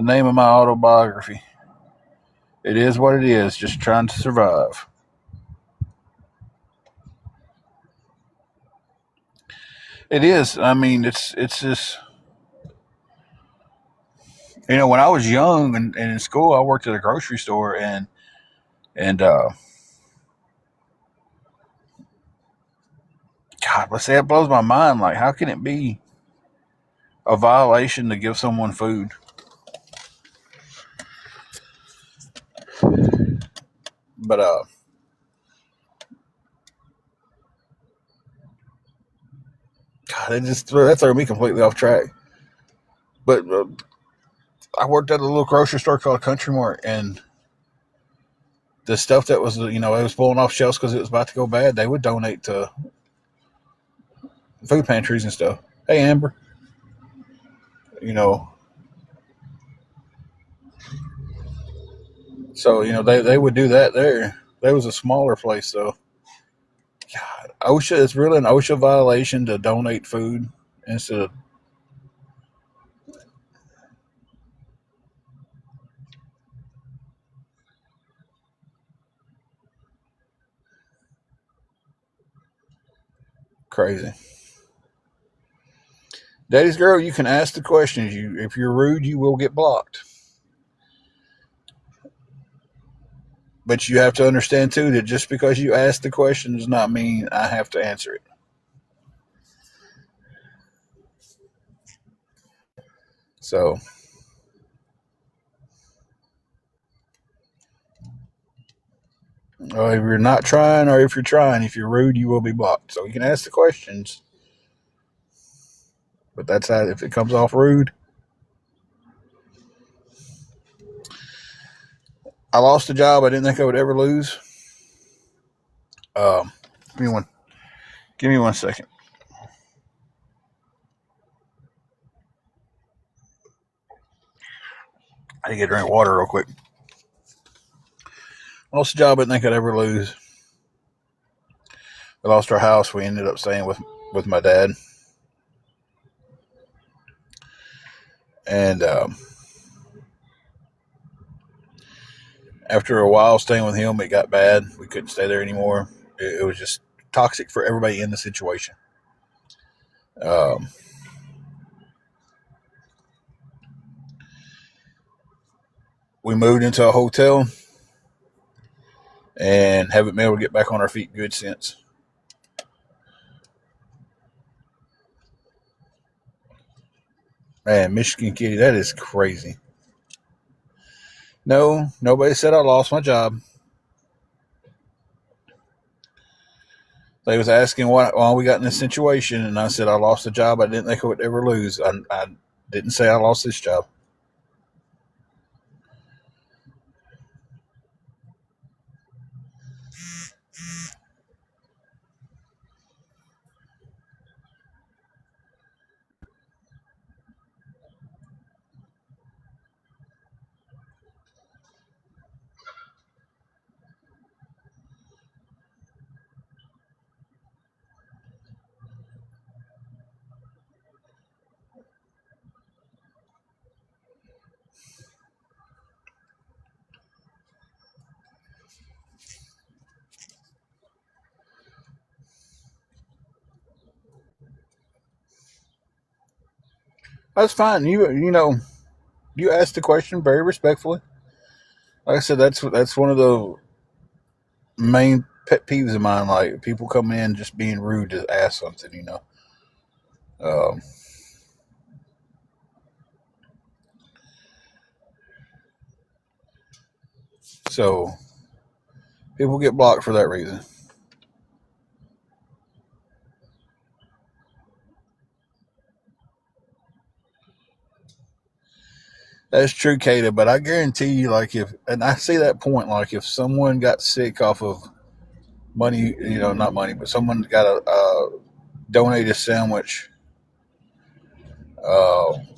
name of my autobiography. It is what it is. Just trying to survive. It is. I mean, it's just when I was young and in school, I worked at a grocery store and God, let's say it blows my mind. Like, how can it be a violation to give someone food? But God, that threw me completely off track. But I worked at a little grocery store called Country Mart, and the stuff that was it was pulling off shelves because it was about to go bad, they would donate to food pantries and stuff. Hey, Amber, you know, so they would do that there. There was a smaller place though. God, OSHA, it's really an OSHA violation to donate food instead of crazy. Daddy's girl, you can ask the questions. If you're rude, you will get blocked. But you have to understand too that just because you ask the question does not mean I have to answer it. So if you're not trying, or if you're trying, if you're rude, you will be blocked. So you can ask the questions, but that's how if it comes off rude. I lost a job I didn't think I would ever lose. Give me one. Give me 1 second. I need to get a drink of water real quick. Lost a job I didn't think I'd ever lose. We lost our house. We ended up staying with my dad. And after a while staying with him, it got bad. We couldn't stay there anymore. It was just toxic for everybody in the situation. Um, we moved into a hotel and haven't been able to get back on our feet good since. Man, Michigan Kitty, that is crazy. No, nobody said I lost my job. They was asking why we got in this situation, and I said I lost a job I didn't think I would ever lose. I didn't say I lost this job. That's fine. You asked the question very respectfully. Like I said, that's one of the main pet peeves of mine. Like people come in just being rude to ask something. Um, so people get blocked for that reason. That's true, Kata. But I guarantee you, like and I see that point, like if someone got sick off of money, not money, but someone got a donate a sandwich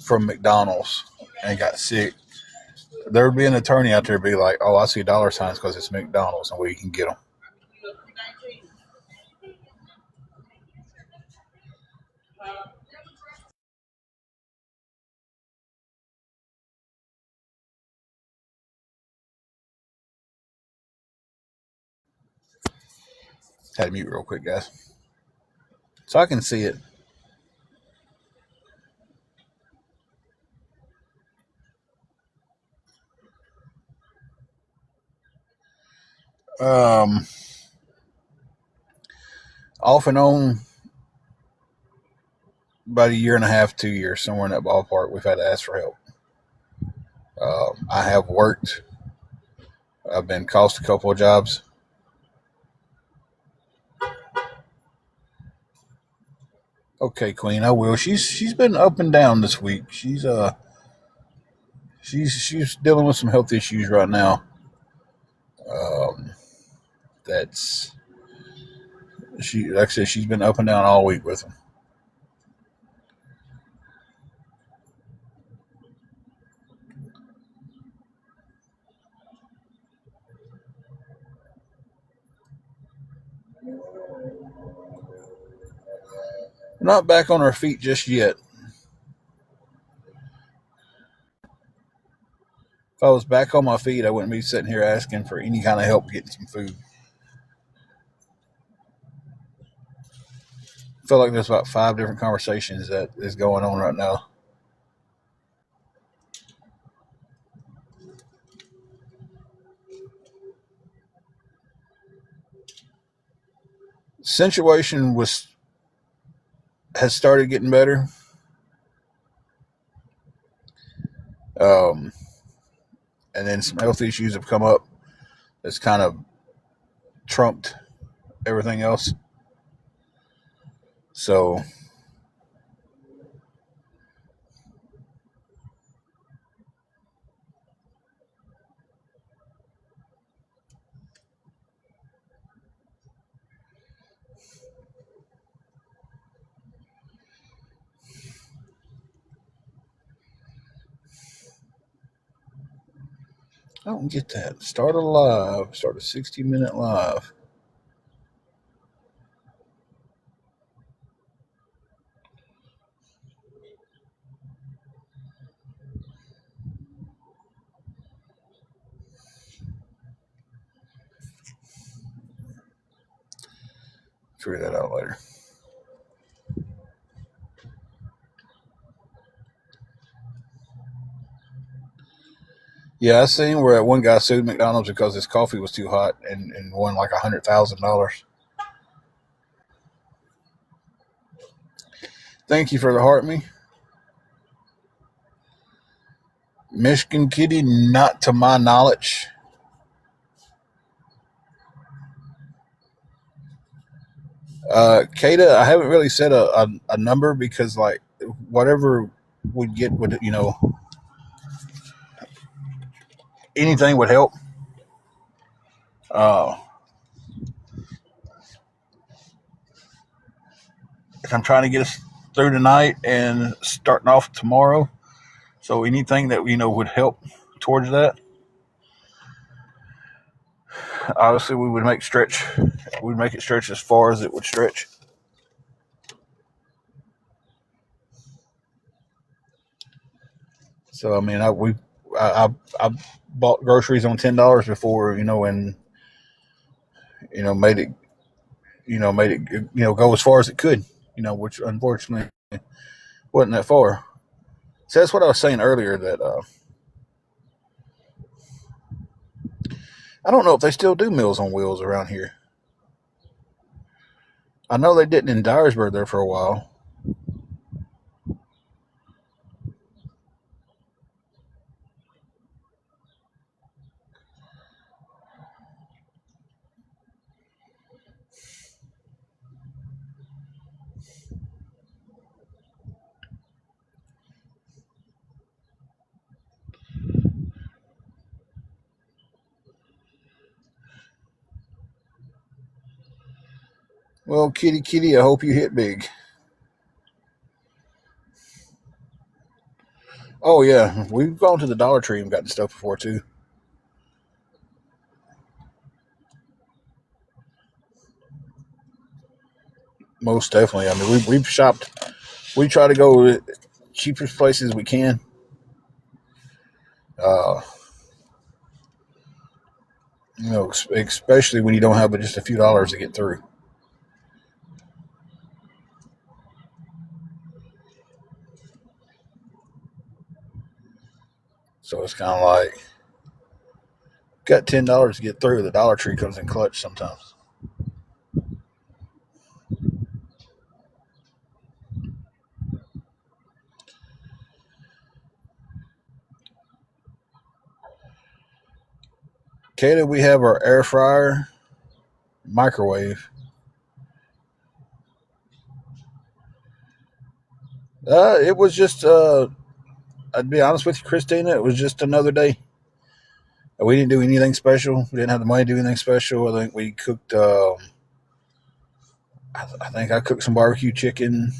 from McDonald's and got sick, there would be an attorney out there be like, "Oh, I see dollar signs because it's McDonald's and we can get them." Had to mute real quick, guys, so I can see it. Um, Off and on, about a year and a half, 2 years, somewhere in that ballpark, we've had to ask for help. I have worked. I've been cost a couple of jobs. Okay, Queen, I will. She's been up and down this week. She's dealing with some health issues right now. Um, that's she like I said, she's been up and down all week with them. Not back on her feet just yet. If I was back on my feet, I wouldn't be sitting here asking for any kind of help getting some food. I feel like there's about 5 different conversations that is going on right now. Situation has started getting better. Um, and then some health issues have come up that's kind of trumped everything else. So I don't get that. Start a live. Start a 60-minute live. Figure that out later. Yeah, I seen where one guy sued McDonald's because his coffee was too hot and won like $100,000. Thank you for the heart me. Michigan Kitty, not to my knowledge. Kata, I haven't really set a number because like whatever we get would anything would help. Uh, I'm trying to get us through tonight and starting off tomorrow. So anything that would help towards that. Obviously, we would make stretch. We'd make it stretch as far as it would stretch. So I mean, I bought groceries on $10 before, and made it go as far as it could, which unfortunately wasn't that far. So that's what I was saying earlier that I don't know if they still do Meals on Wheels around here. I know they didn't in Dyersburg there for a while. Well, kitty, I hope you hit big. Oh yeah, we've gone to the Dollar Tree and gotten stuff before too. Most definitely. I mean, we've shopped. We try to go to the cheapest places we can. Uh, especially when you don't have but just a few dollars to get through. So it's kind of like got $10 to get through. The Dollar Tree comes in clutch sometimes. Kata, we have our air fryer, microwave. It was just. I'd be honest with you, Christina. It was just another day. We didn't do anything special. We didn't have the money to do anything special. I think we cooked. I think I cooked some barbecue chicken.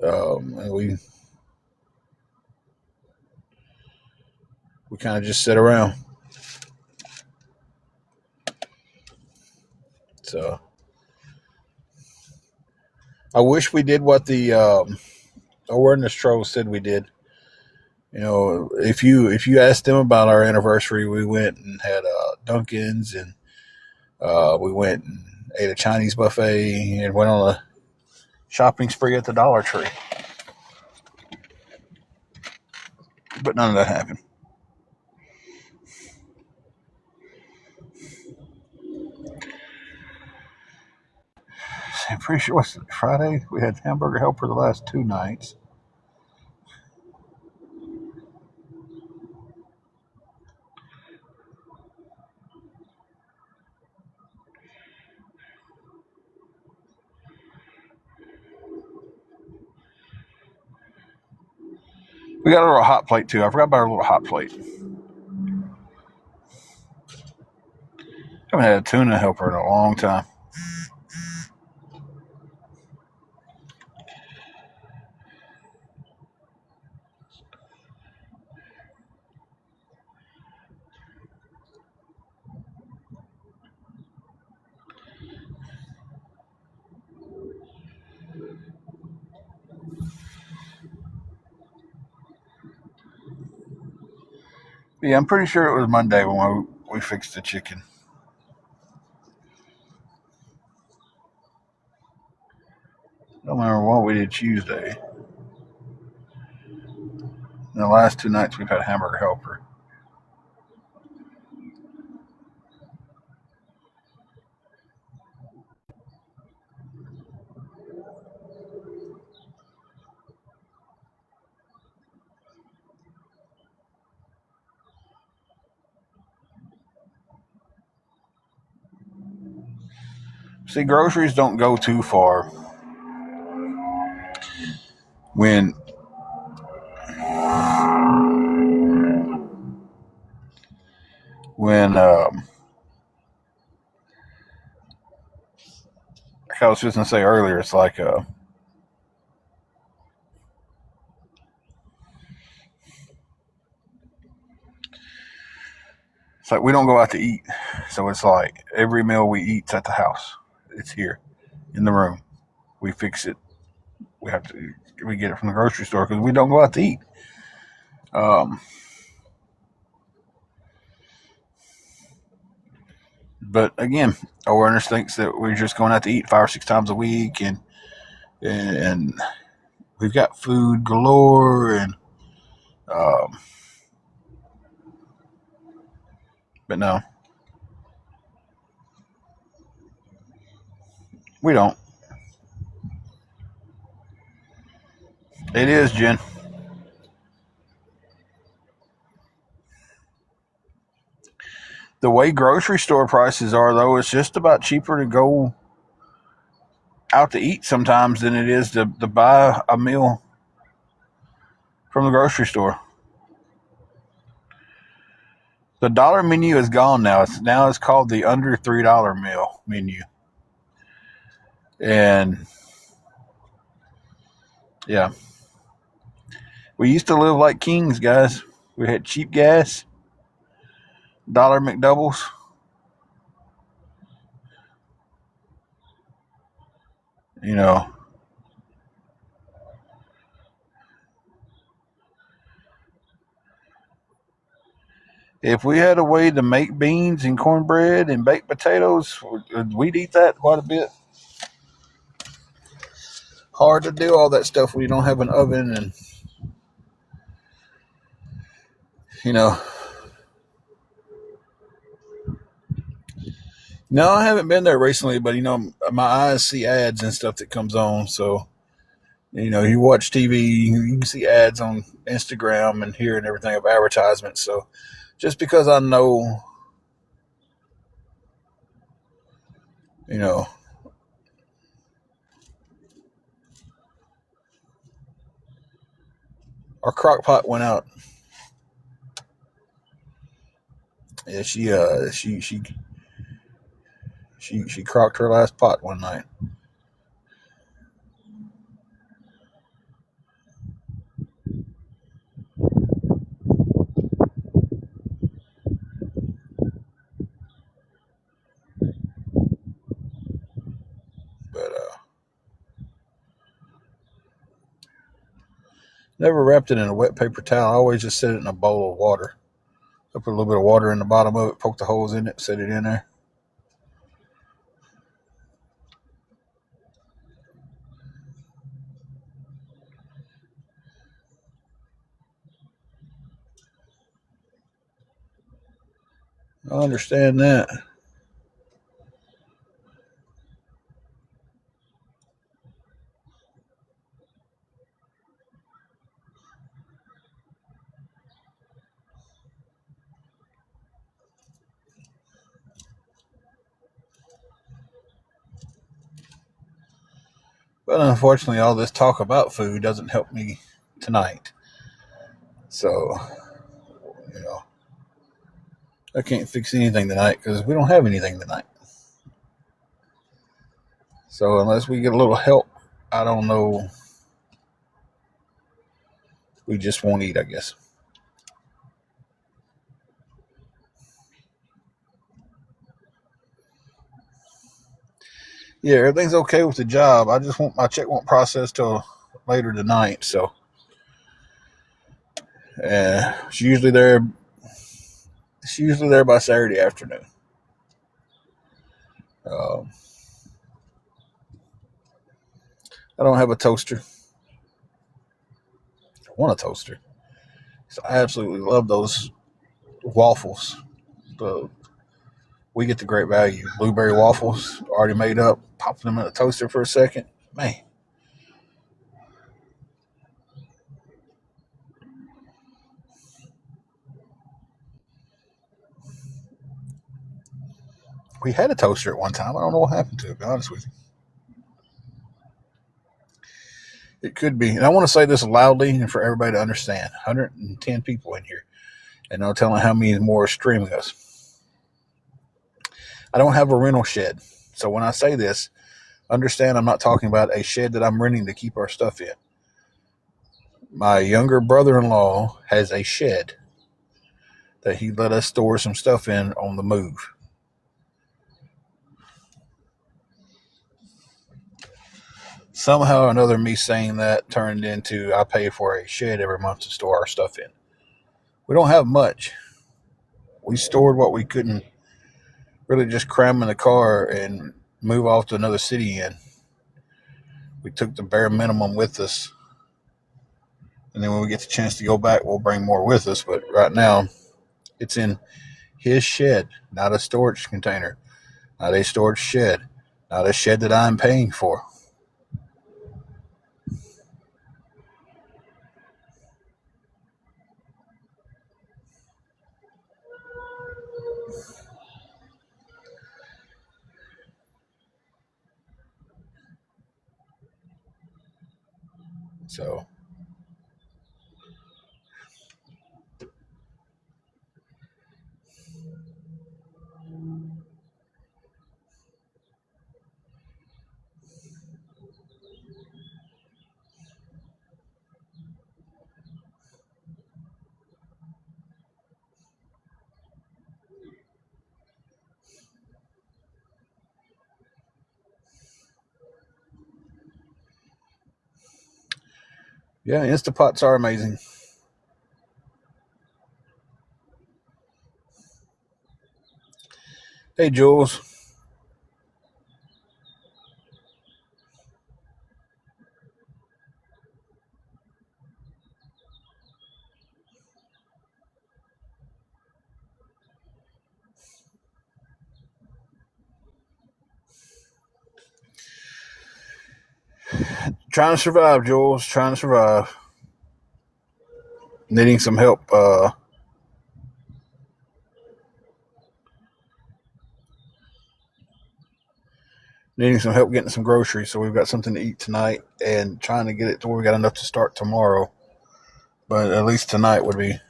And we kind of just sit around. So I wish we did what the awareness troll said we did. If you asked them about our anniversary, we went and had Dunkin's and we went and ate a Chinese buffet and went on a shopping spree at the Dollar Tree. But none of that happened. I'm pretty sure what's Friday. We had Hamburger Helper the last 2 nights. We got a little hot plate too. I forgot about our little hot plate. I haven't had a tuna helper in a long time. Yeah, I'm pretty sure it was Monday when we fixed the chicken. I don't remember what we did Tuesday. And the last 2 nights we've had Hamburger Helper. See, groceries don't go too far when when like I was just gonna say earlier, it's like we don't go out to eat, so it's like every meal we eat's at the house. It's here in the room. We fix it. We get it from the grocery store because we don't go out to eat. Um, but again, awareness thinks that we're just going out to eat 5 or 6 times a week, and we've got food galore, and um, but no, we don't. It is, Jen. The way grocery store prices are, though, it's just about cheaper to go out to eat sometimes than it is to buy a meal from the grocery store. The dollar menu is gone now. It's called the under $3 meal menu, and yeah, we used to live like kings, guys. We had cheap gas, dollar McDoubles. You know, if we had a way to make beans and cornbread and baked potatoes, we'd eat that quite a bit. Hard to do all that stuff when you don't have an oven, and you know. No, I haven't been there recently, but my eyes see ads and stuff that comes on. So you watch TV, you can see ads on Instagram and here and everything of advertisements. So just because I know, you know, our crock pot went out. Yeah, she crocked her last pot one night. But never wrapped it in a wet paper towel. I always just set it in a bowl of water. I put a little bit of water in the bottom of it, poke the holes in it, set it in there. I understand that. But unfortunately, all this talk about food doesn't help me tonight. So, you know, I can't fix anything tonight because we don't have anything tonight. So, unless we get a little help, I don't know. We just won't eat, I guess. Yeah, everything's okay with the job. I just want my check won't process till later tonight. So, she's usually there It's usually there by Saturday afternoon. Um, I don't have a toaster. I want a toaster. So I absolutely love those waffles. The We get the great value. Blueberry waffles already made up. Popping them in a toaster for a second. Man, we had a toaster at one time. I don't know what happened to it, to be honest with you. It could be. And I want to say this loudly and for everybody to understand. 110 people in here. And no telling how many more are streaming us. I don't have a rental shed. So when I say this, understand I'm not talking about a shed that I'm renting to keep our stuff in. My younger brother in law has a shed that he let us store some stuff in on the move. Somehow or another, me saying that turned into I pay for a shed every month to store our stuff in. We don't have much. We stored what we couldn't really just cram in the car and move off to another city in. We took the bare minimum with us. And then when we get the chance to go back, we'll bring more with us. But right now, it's in his shed, not a storage container, not a storage shed, not a shed that I'm paying for. So, yeah, Instapots are amazing. Hey, Jules, trying to survive, Jules, trying to survive. Needing some help. Needing some help getting some groceries, so we've got something to eat tonight, and trying to get it to where we got enough to start tomorrow. But at least tonight would be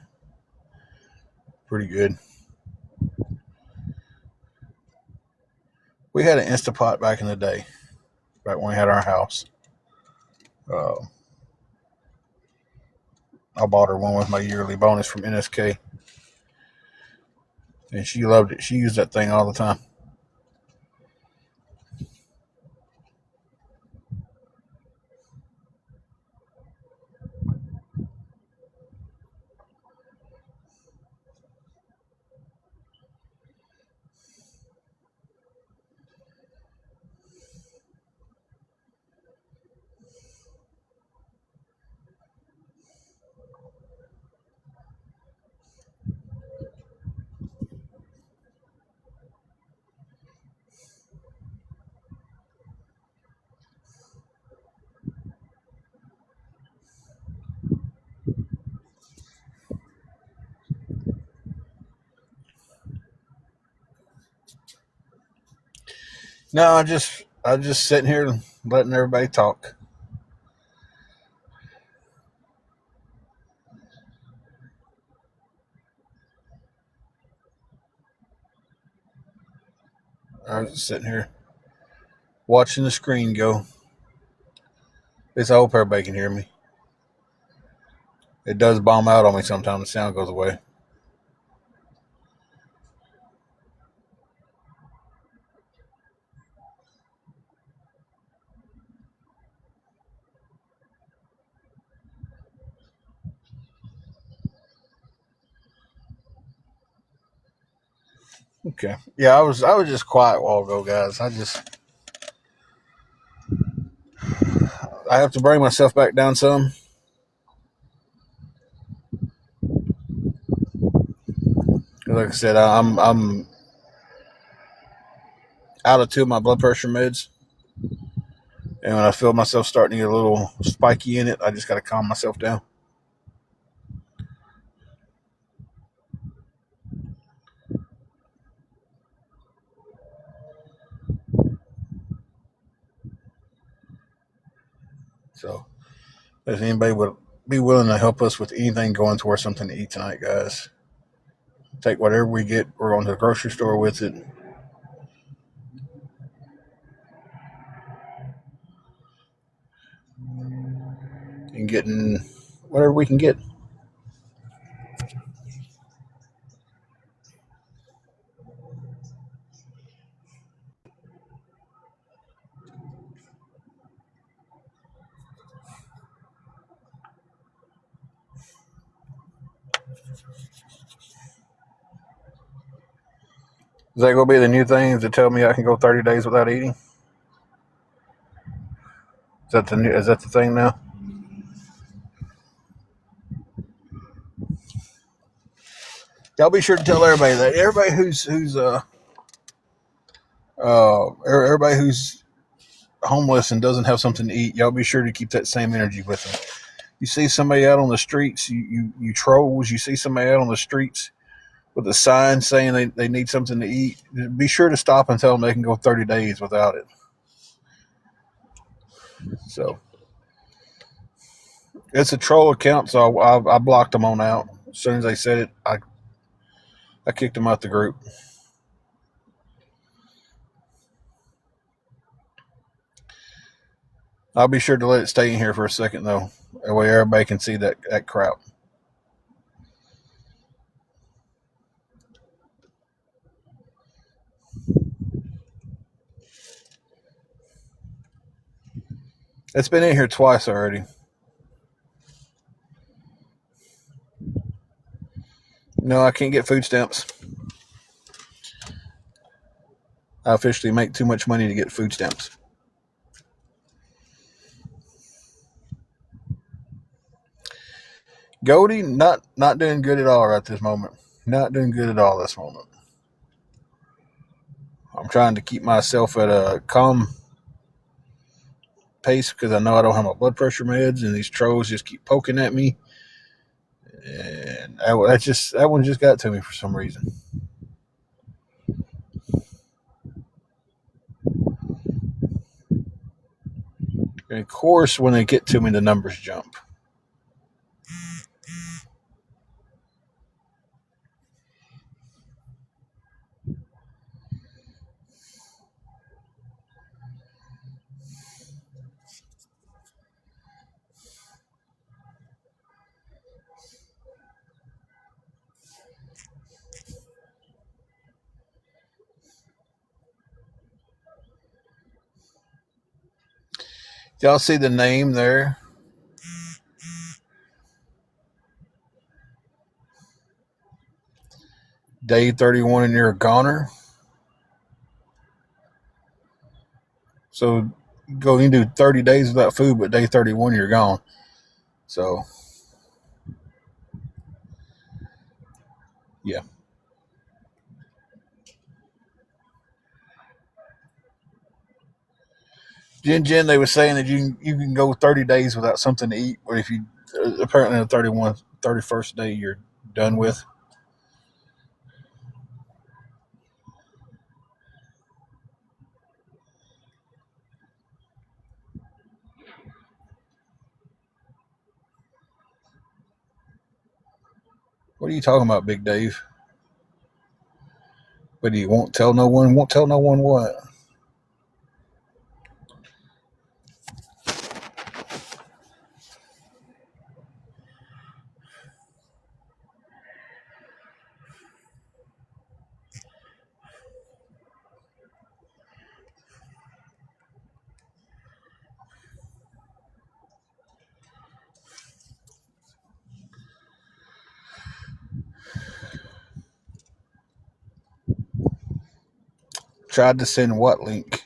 pretty good. We had an Instapot back in the day, back when we had our house. Uh, I bought her one with my yearly bonus from NSK, and she loved it. She used that thing all the time. No, I just sitting here letting everybody talk. I was just sitting here watching the screen go. It's I hope everybody can hear me. It does bomb out on me sometimes. The sound goes away. Okay. Yeah, I was just quiet a while ago, guys. I have to bring myself back down some. Like I said, I'm out of two of my blood pressure meds, and when I feel myself starting to get a little spiky in it, I just got to calm myself down. So, if anybody would be willing to help us with anything going towards something to eat tonight, guys, take whatever we get. We're going to the grocery store with it, and getting whatever we can get. Is that going to be the new thing to tell me I can go 30 days without eating? Is that the thing now? Y'all be sure to tell everybody that. Everybody who's homeless and doesn't have something to eat, y'all be sure to keep that same energy with them. You see somebody out on the streets, you trolls, you see somebody out on the streets with a sign saying they need something to eat, be sure to stop and tell them they can go 30 days without it. So it's a troll account, so I blocked them on out. As soon as they said it, I kicked them out the group. I'll be sure to let it stay in here for a second, though. That way everybody can see that crap. It's been in here twice already. No, I can't get food stamps. I officially make too much money to get food stamps. Goldie, not doing good at all right this moment. Not doing good at all this moment. I'm trying to keep myself at a calm pace because I know I don't have my blood pressure meds, and these trolls just keep poking at me, and that one just got to me for some reason. And of course, when they get to me, the numbers jump. Y'all see the name there? Day 31 and you're a goner. So go you do 30 days without food, but day 31 you're gone. So yeah. Jen, they were saying that you can go 30 days without something to eat, but if you apparently the 31st day you're done with. What are you talking about, Big Dave? But he won't tell no one. Won't tell no one what. Tried to send what link?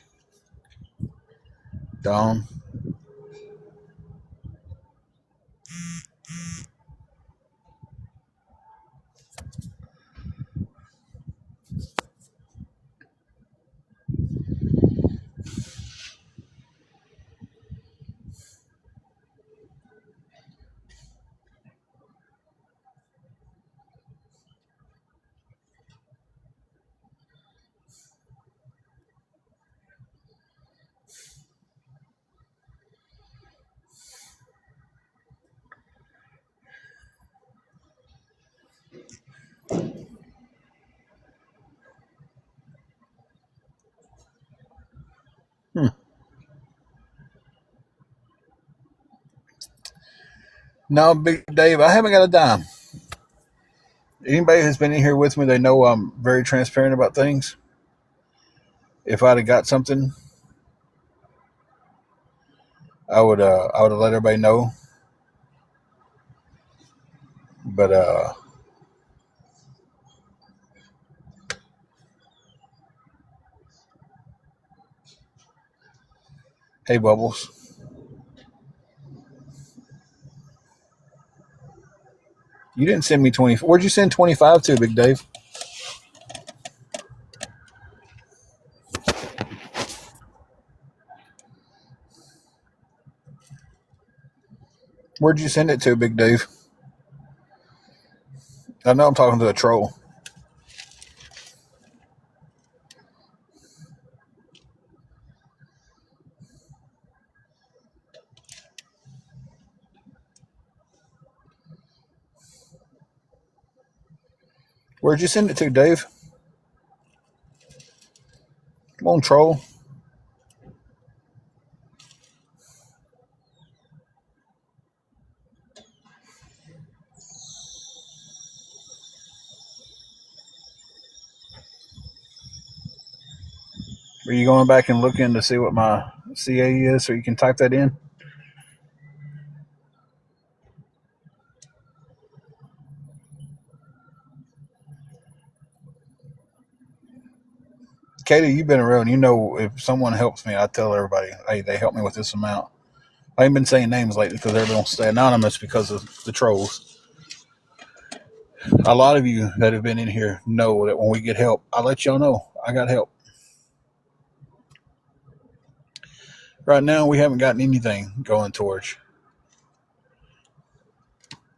Dawn. No, Big Dave, I haven't got a dime. Anybody who's been in here with me, they know I'm very transparent about things. If I'd have got something, I would have let everybody know. But hey, Bubbles, you didn't send me 20. Where'd you send 25 to, Big Dave? Where'd you send it to, Big Dave? I know I'm talking to a troll. Where'd you send it to, Dave? Come on, troll. Are you going back and looking to see what my CA is so you can type that in? Katie, you've been around. You know, if someone helps me, I tell everybody, hey, they helped me with this amount. I ain't been saying names lately because everybody wants to stay anonymous because of the trolls. A lot of you that have been in here know that when we get help, I let y'all know I got help. Right now, we haven't gotten anything going towards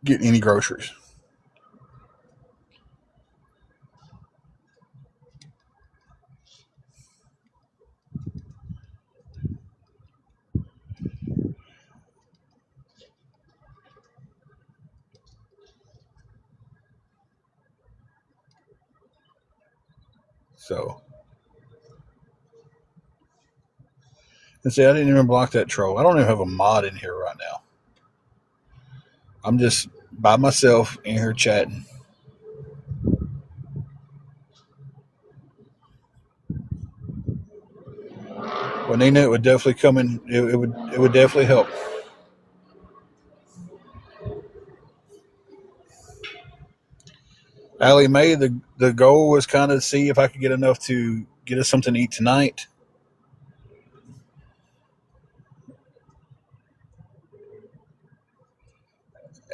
getting any groceries. So, and see, I didn't even block that troll. I don't even have a mod in here right now. I'm just by myself in here chatting. Well, Nina, it would definitely come in. It would definitely help. Allie Mae, the goal was kind of see if I could get enough to get us something to eat tonight,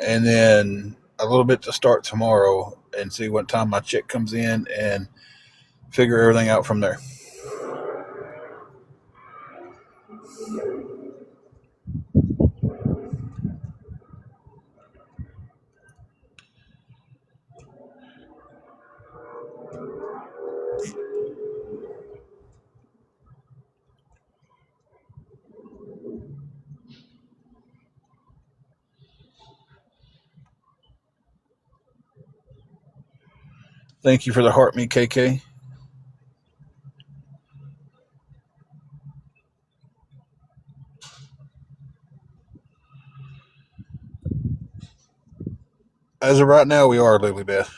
and then a little bit to start tomorrow and see what time my check comes in and figure everything out from there. Thank you for the heart, me KK. As of right now, we are Lily Beth.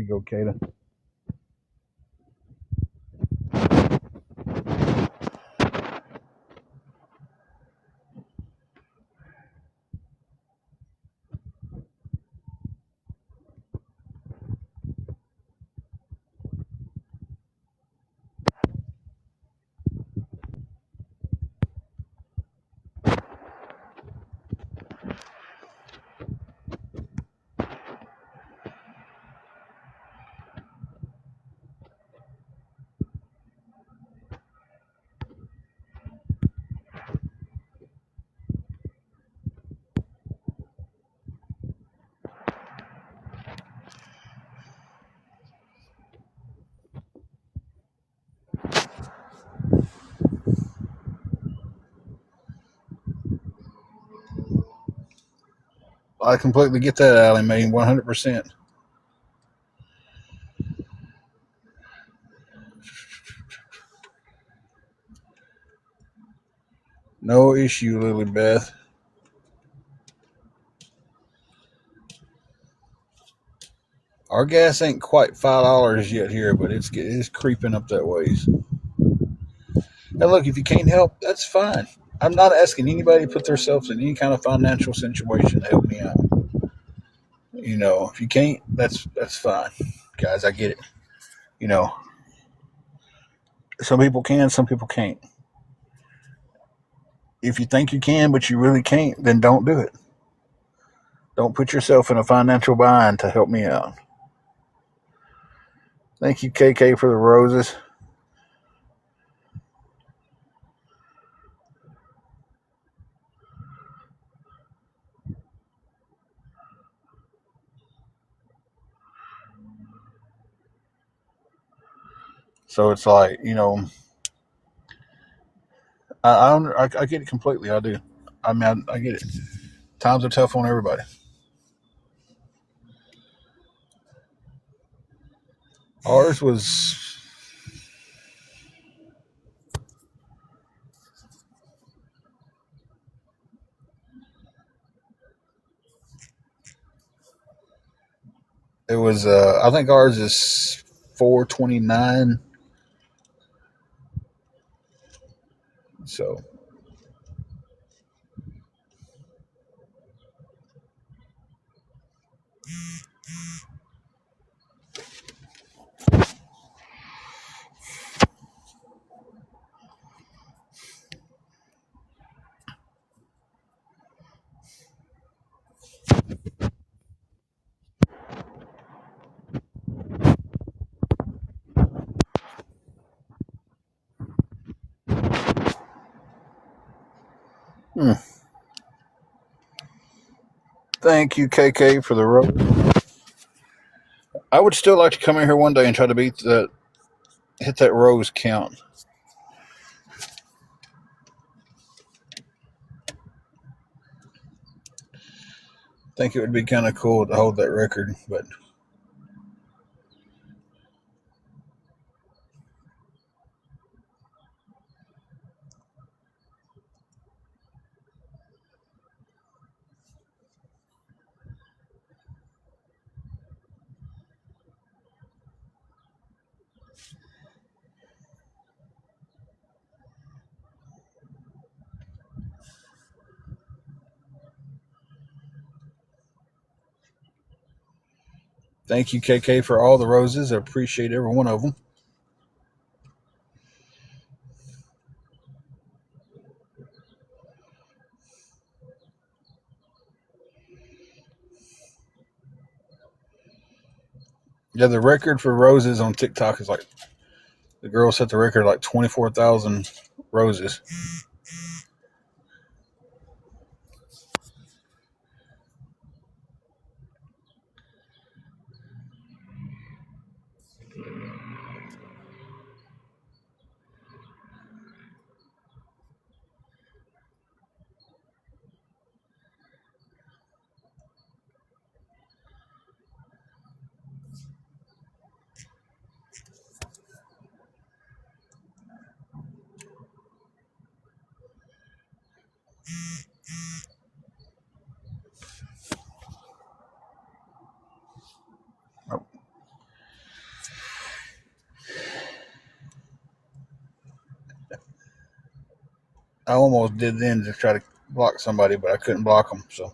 you go, Kata. I completely get that, Allie Mae, 100%. No issue, Lily Beth. Our gas ain't quite $5 yet here, but it's creeping up that ways. And look, if you can't help, that's fine. I'm not asking anybody to put themselves in any kind of financial situation to help me out. If you can't, that's fine, guys. I get it. You know, some people can, some people can't. If you think you can, but you really can't, then don't do it. Don't put yourself in a financial bind to help me out. Thank you, KK, for the roses. So it's like, I get it completely. I do. I mean, I get it. Times are tough on everybody. Ours was I think ours is 429. So hmm. Thank you, KK, for the rose. I would still like to come in here one day and try to hit that rose count. I think it would be kind of cool to hold that record, but thank you, KK, for all the roses. I appreciate every one of them. Yeah, the record for roses on TikTok is like the girl set the record like 24,000 roses. I almost did then to try to block somebody, but I couldn't block them. So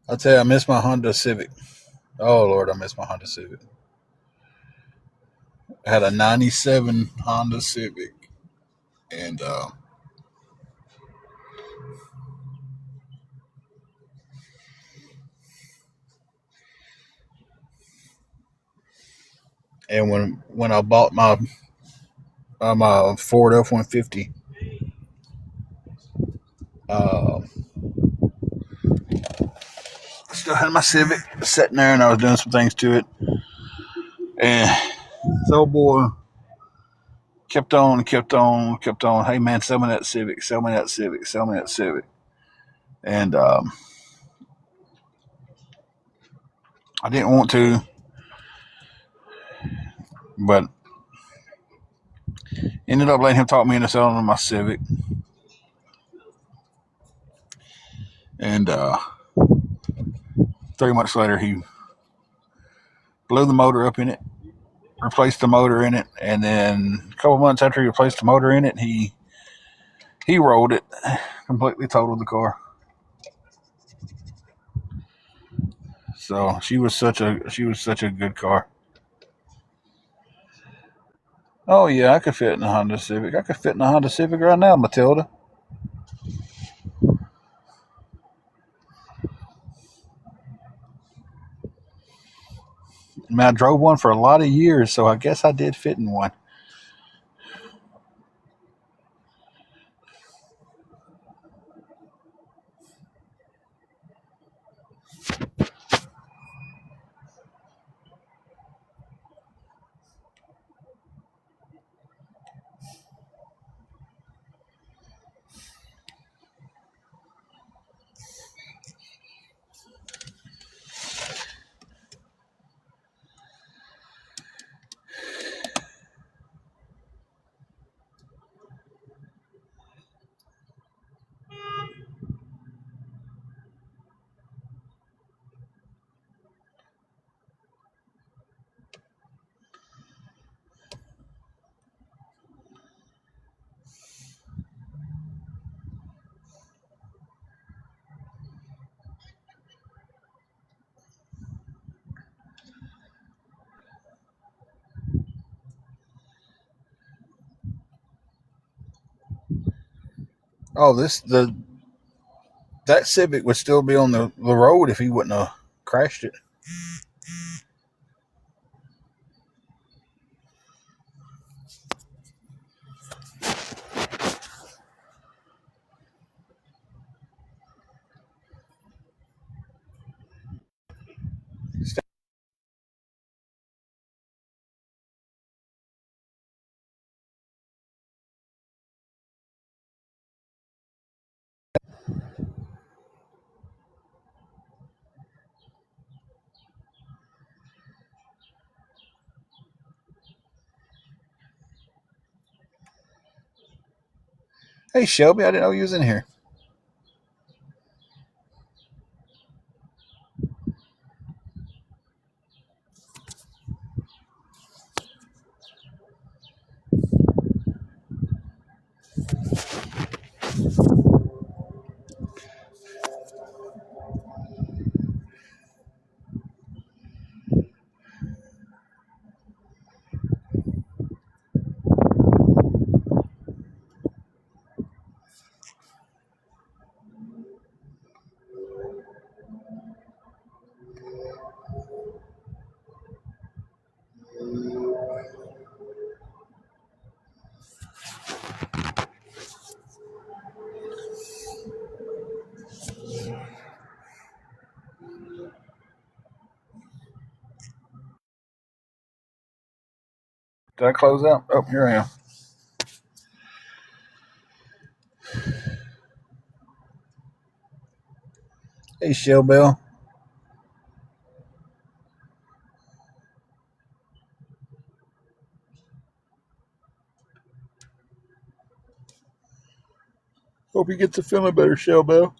I'll tell you, I miss my Honda Civic. Oh Lord, I miss my Honda Civic. I had a '97 Honda Civic, and when I bought my Ford F-150, uh, I still had my Civic sitting there, and I was doing some things to it, and this old boy kept on, kept on, kept on. Hey man, sell me that Civic, sell me that Civic, sell me that Civic, and I didn't want to, but ended up letting him talk me into selling my Civic, and 3 months later he blew the motor up in it, replaced the motor in it, and then a couple months after he replaced the motor in it, he rolled it, completely totaled the car. So she was such a good car. Oh yeah, I could fit in a Honda Civic. I could fit in a Honda Civic right now, Matilda. I mean, I drove one for a lot of years, so I guess I did fit in one. Oh, that Civic would still be on the road if he wouldn't have crashed it. Hey Shelby, I didn't know you was in here. Did I close out? Oh, here I am. Hey, Shell Bell. Hope you get to feeling better, Shell Bell.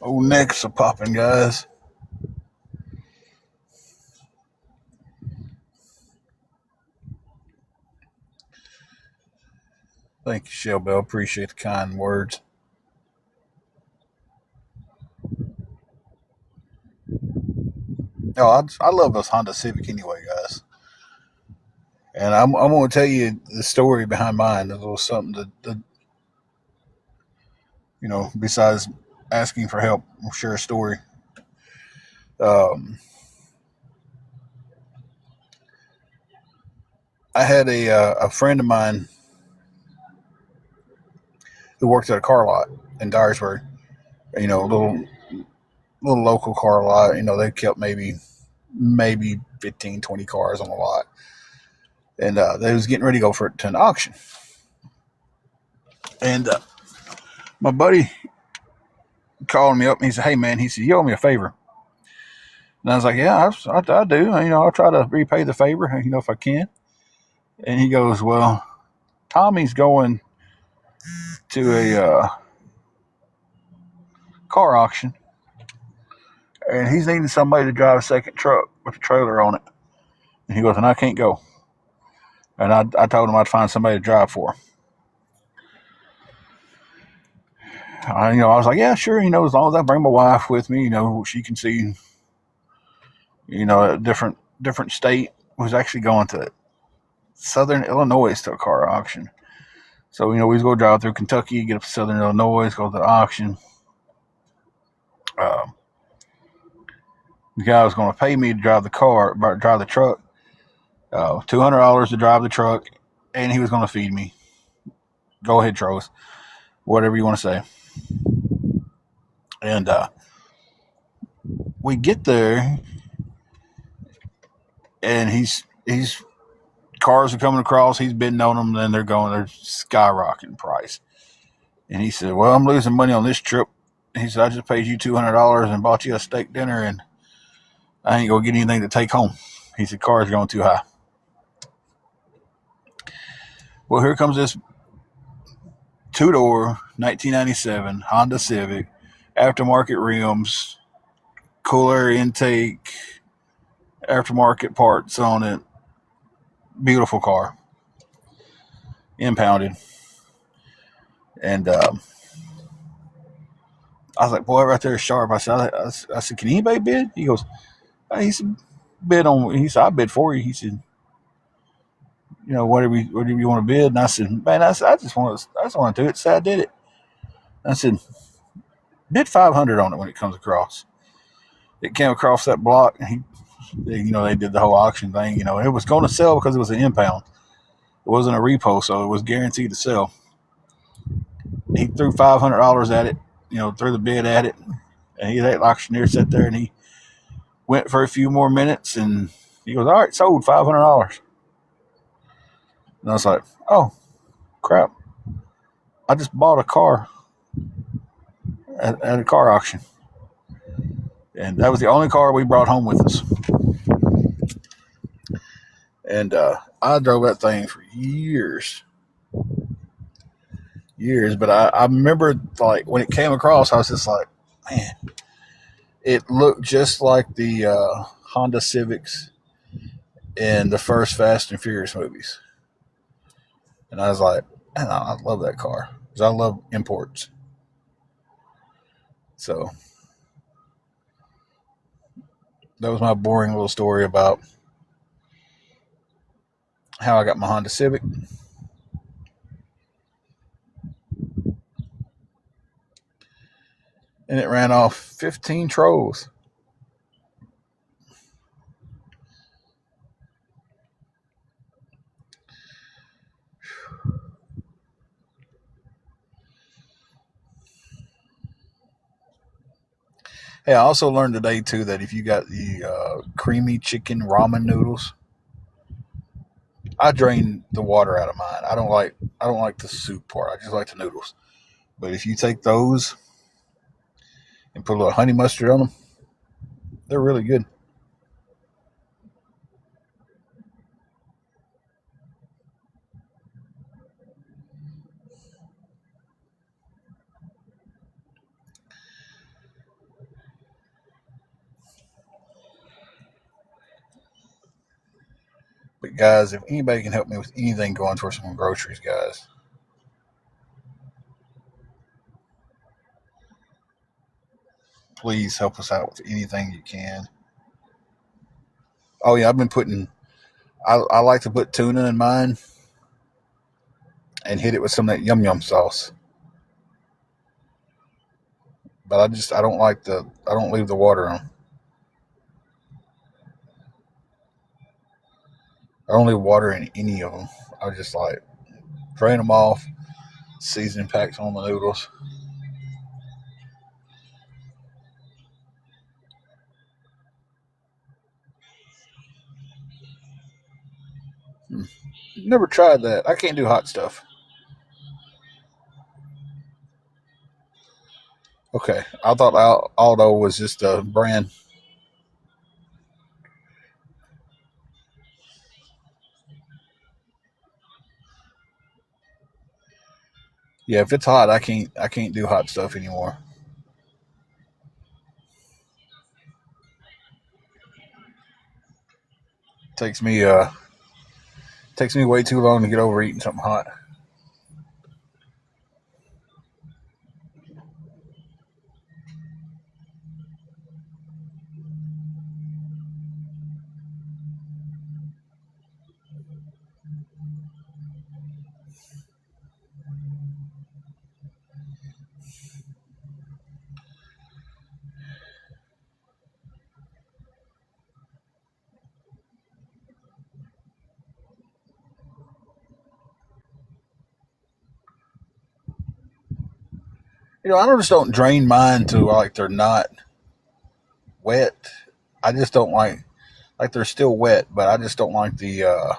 Oh, necks are popping, guys. Thank you, Shell Bell. Appreciate the kind words. Oh, I love this Honda Civic anyway, guys. And I'm going to tell you the story behind mine. There's a little something to besides asking for help, I'll share a story. Um, I had a friend of mine who worked at a car lot in Dyersburg. A little local car lot. They kept maybe 15, 20 cars on the lot, and they was getting ready to go for it to an auction. And my buddy called me up and he said, "Hey man," he said, "You owe me a favor." And I was like, "Yeah, I do. I'll try to repay the favor, if I can." And he goes, "Well, Tommy's going to a car auction, and he's needing somebody to drive a second truck with a trailer on it." And he goes, "And I can't go." And I told him I'd find somebody to drive for him. I was like, "Yeah, sure. As long as I bring my wife with me, she can see, a different state." Was actually going to Southern Illinois to a car auction. So, we just go drive through Kentucky, get up to Southern Illinois, go to the auction. Um, the guy was going to pay me to drive the truck, $200 to drive the truck, and he was going to feed me. Go ahead, Troas, whatever you want to say. And we get there, and he's cars are coming across. He's bidding on them, and they're skyrocketing price. And he said, "Well, I'm losing money on this trip." He said, "I just paid you $200 and bought you a steak dinner, and I ain't gonna get anything to take home." He said, "Car's going too high." Well, here comes this two-door 1997 Honda Civic, aftermarket rims, cool air intake, aftermarket parts on it. Beautiful car, impounded. And I was like, "Boy, right there is sharp." I said, "Can anybody bid?" He goes, he said, "Bid on." He said, "I bid for you." He said, "Whatever you want to bid." And I said, "Man, I just want to do it." So I did it. I said, "Bid 500 on it when it comes across." It came across that block, and they did the whole auction thing. It was going to sell because it was an impound. It wasn't a repo, so it was guaranteed to sell. He threw $500 at it, threw the bid at it, and that auctioneer sat there and he went for a few more minutes, and he goes, "All right, sold $500." And I was like, "Oh crap! I just bought a car at a car auction." And that was the only car we brought home with us. And I drove that thing for years, years. But I remember, like, when it came across, I was just like, man, it looked just like the Honda Civics in the first Fast and Furious movies. And I was like, man, I love that car because I love imports. So that was my boring little story about how I got my Honda Civic. And it ran off 15 trolls. Hey, I also learned today too that if you got the creamy chicken ramen noodles, I drain the water out of mine. I don't like the soup part. I just like the noodles. But if you take those and put a little honey mustard on them, they're really good. But guys, if anybody can help me with anything going for some groceries, guys, please help us out with anything you can. Oh yeah, I've been putting. I like to put tuna in mine and hit it with some of that yum yum sauce. But I don't like the I don't leave the water on. I don't leave water in any of them. I just like drain them off, seasoning packs on the noodles. Hmm. Never tried that. I can't do hot stuff. Okay, I thought Aldo was just a brand. Yeah, if it's hot, I can't do hot stuff anymore. Takes me takes me way too long to get over eating something hot. I just don't drain mine to like they're not wet. I just don't like they're still wet, but I just don't like they're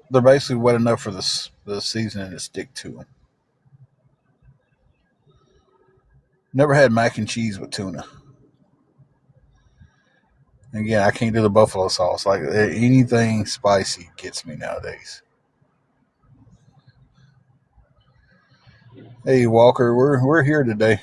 basically wet enough for the seasoning to stick to them. Never had mac and cheese with tuna. Again, I can't do the buffalo sauce. Like anything spicy gets me nowadays. Hey Walker, we're here today.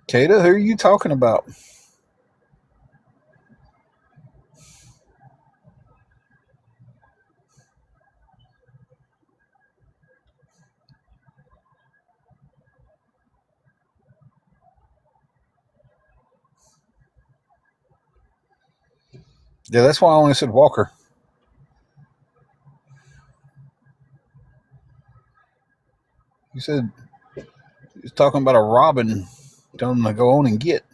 Kata, who are you talking about? Yeah, that's why I only said Walker. You said you was talking about a robin, telling him to go on and get.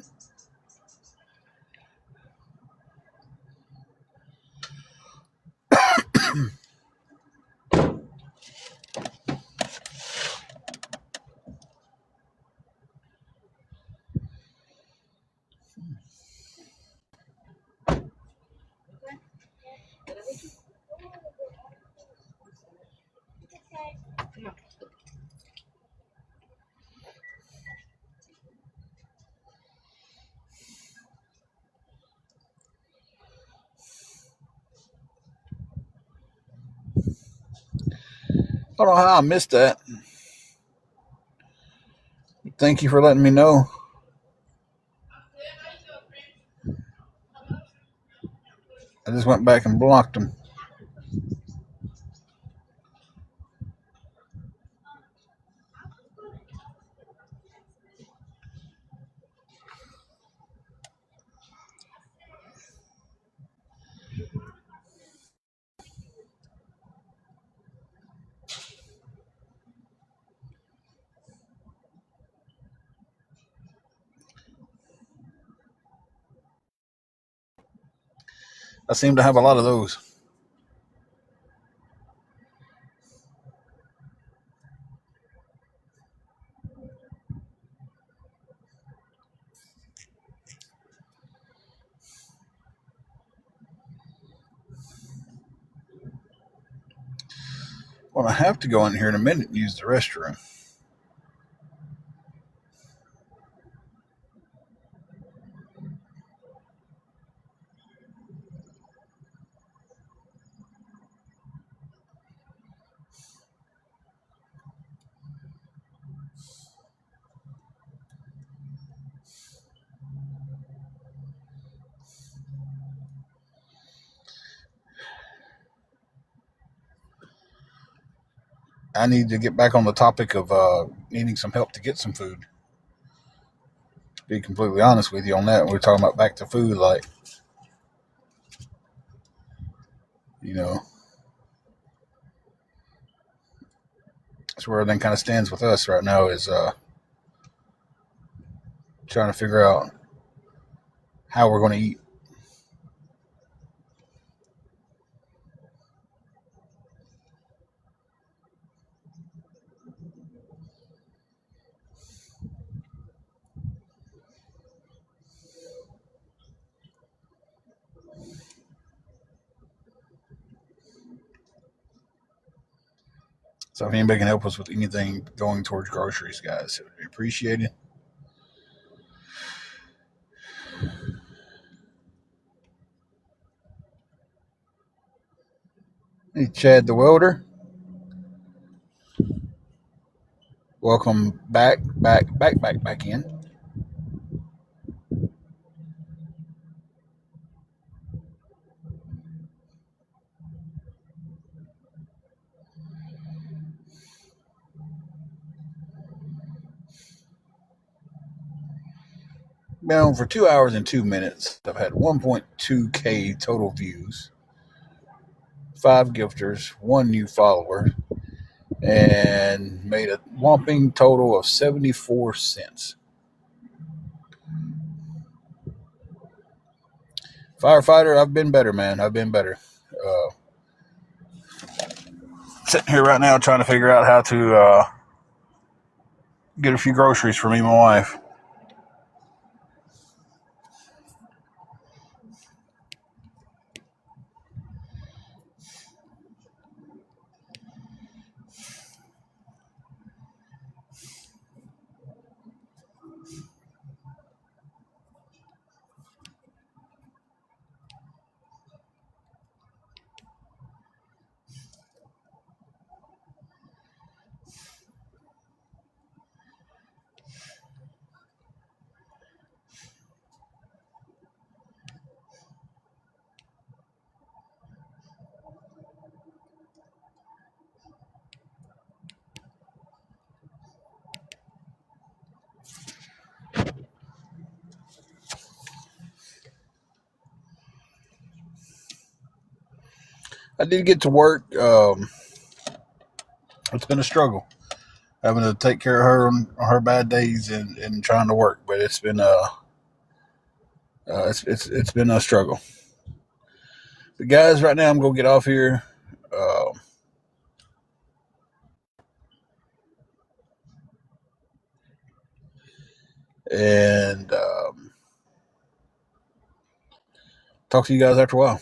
I don't know how I missed that. Thank you for letting me know. I just went back and blocked them. I seem to have a lot of those. Well, I have to go in here in a minute and use the restroom. I need to get back on the topic of needing some help to get some food. To be completely honest with you on that, we're talking about back to food, like, you know, that's where everything kind of stands with us right now is trying to figure out how we're going to eat. So if anybody can help us with anything going towards groceries, guys, it would be appreciated. Hey, Chad the Welder. Welcome back in. Been on for 2 hours and 2 minutes. I've had 1.2K total views, 5 gifters, 1 new follower, and made a whopping total of 74 cents. Firefighter, I've been better, man. I've been better. Sitting here right now trying to figure out how to get a few groceries for me and my wife. I did get to work. It's been a struggle having to take care of her on her bad days and trying to work, but it's been it's been a struggle. But guys, right now I'm gonna get off here. Uh, and talk to you guys after a while.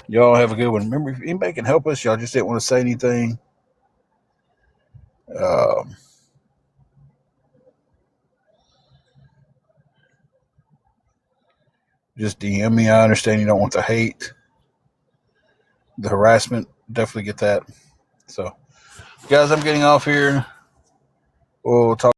Y'all have a good one. Remember, if anybody can help us, y'all just didn't want to say anything. Um, just DM me. I understand you don't want the hate, the harassment. Definitely get that. So, guys, I'm getting off here. We'll talk.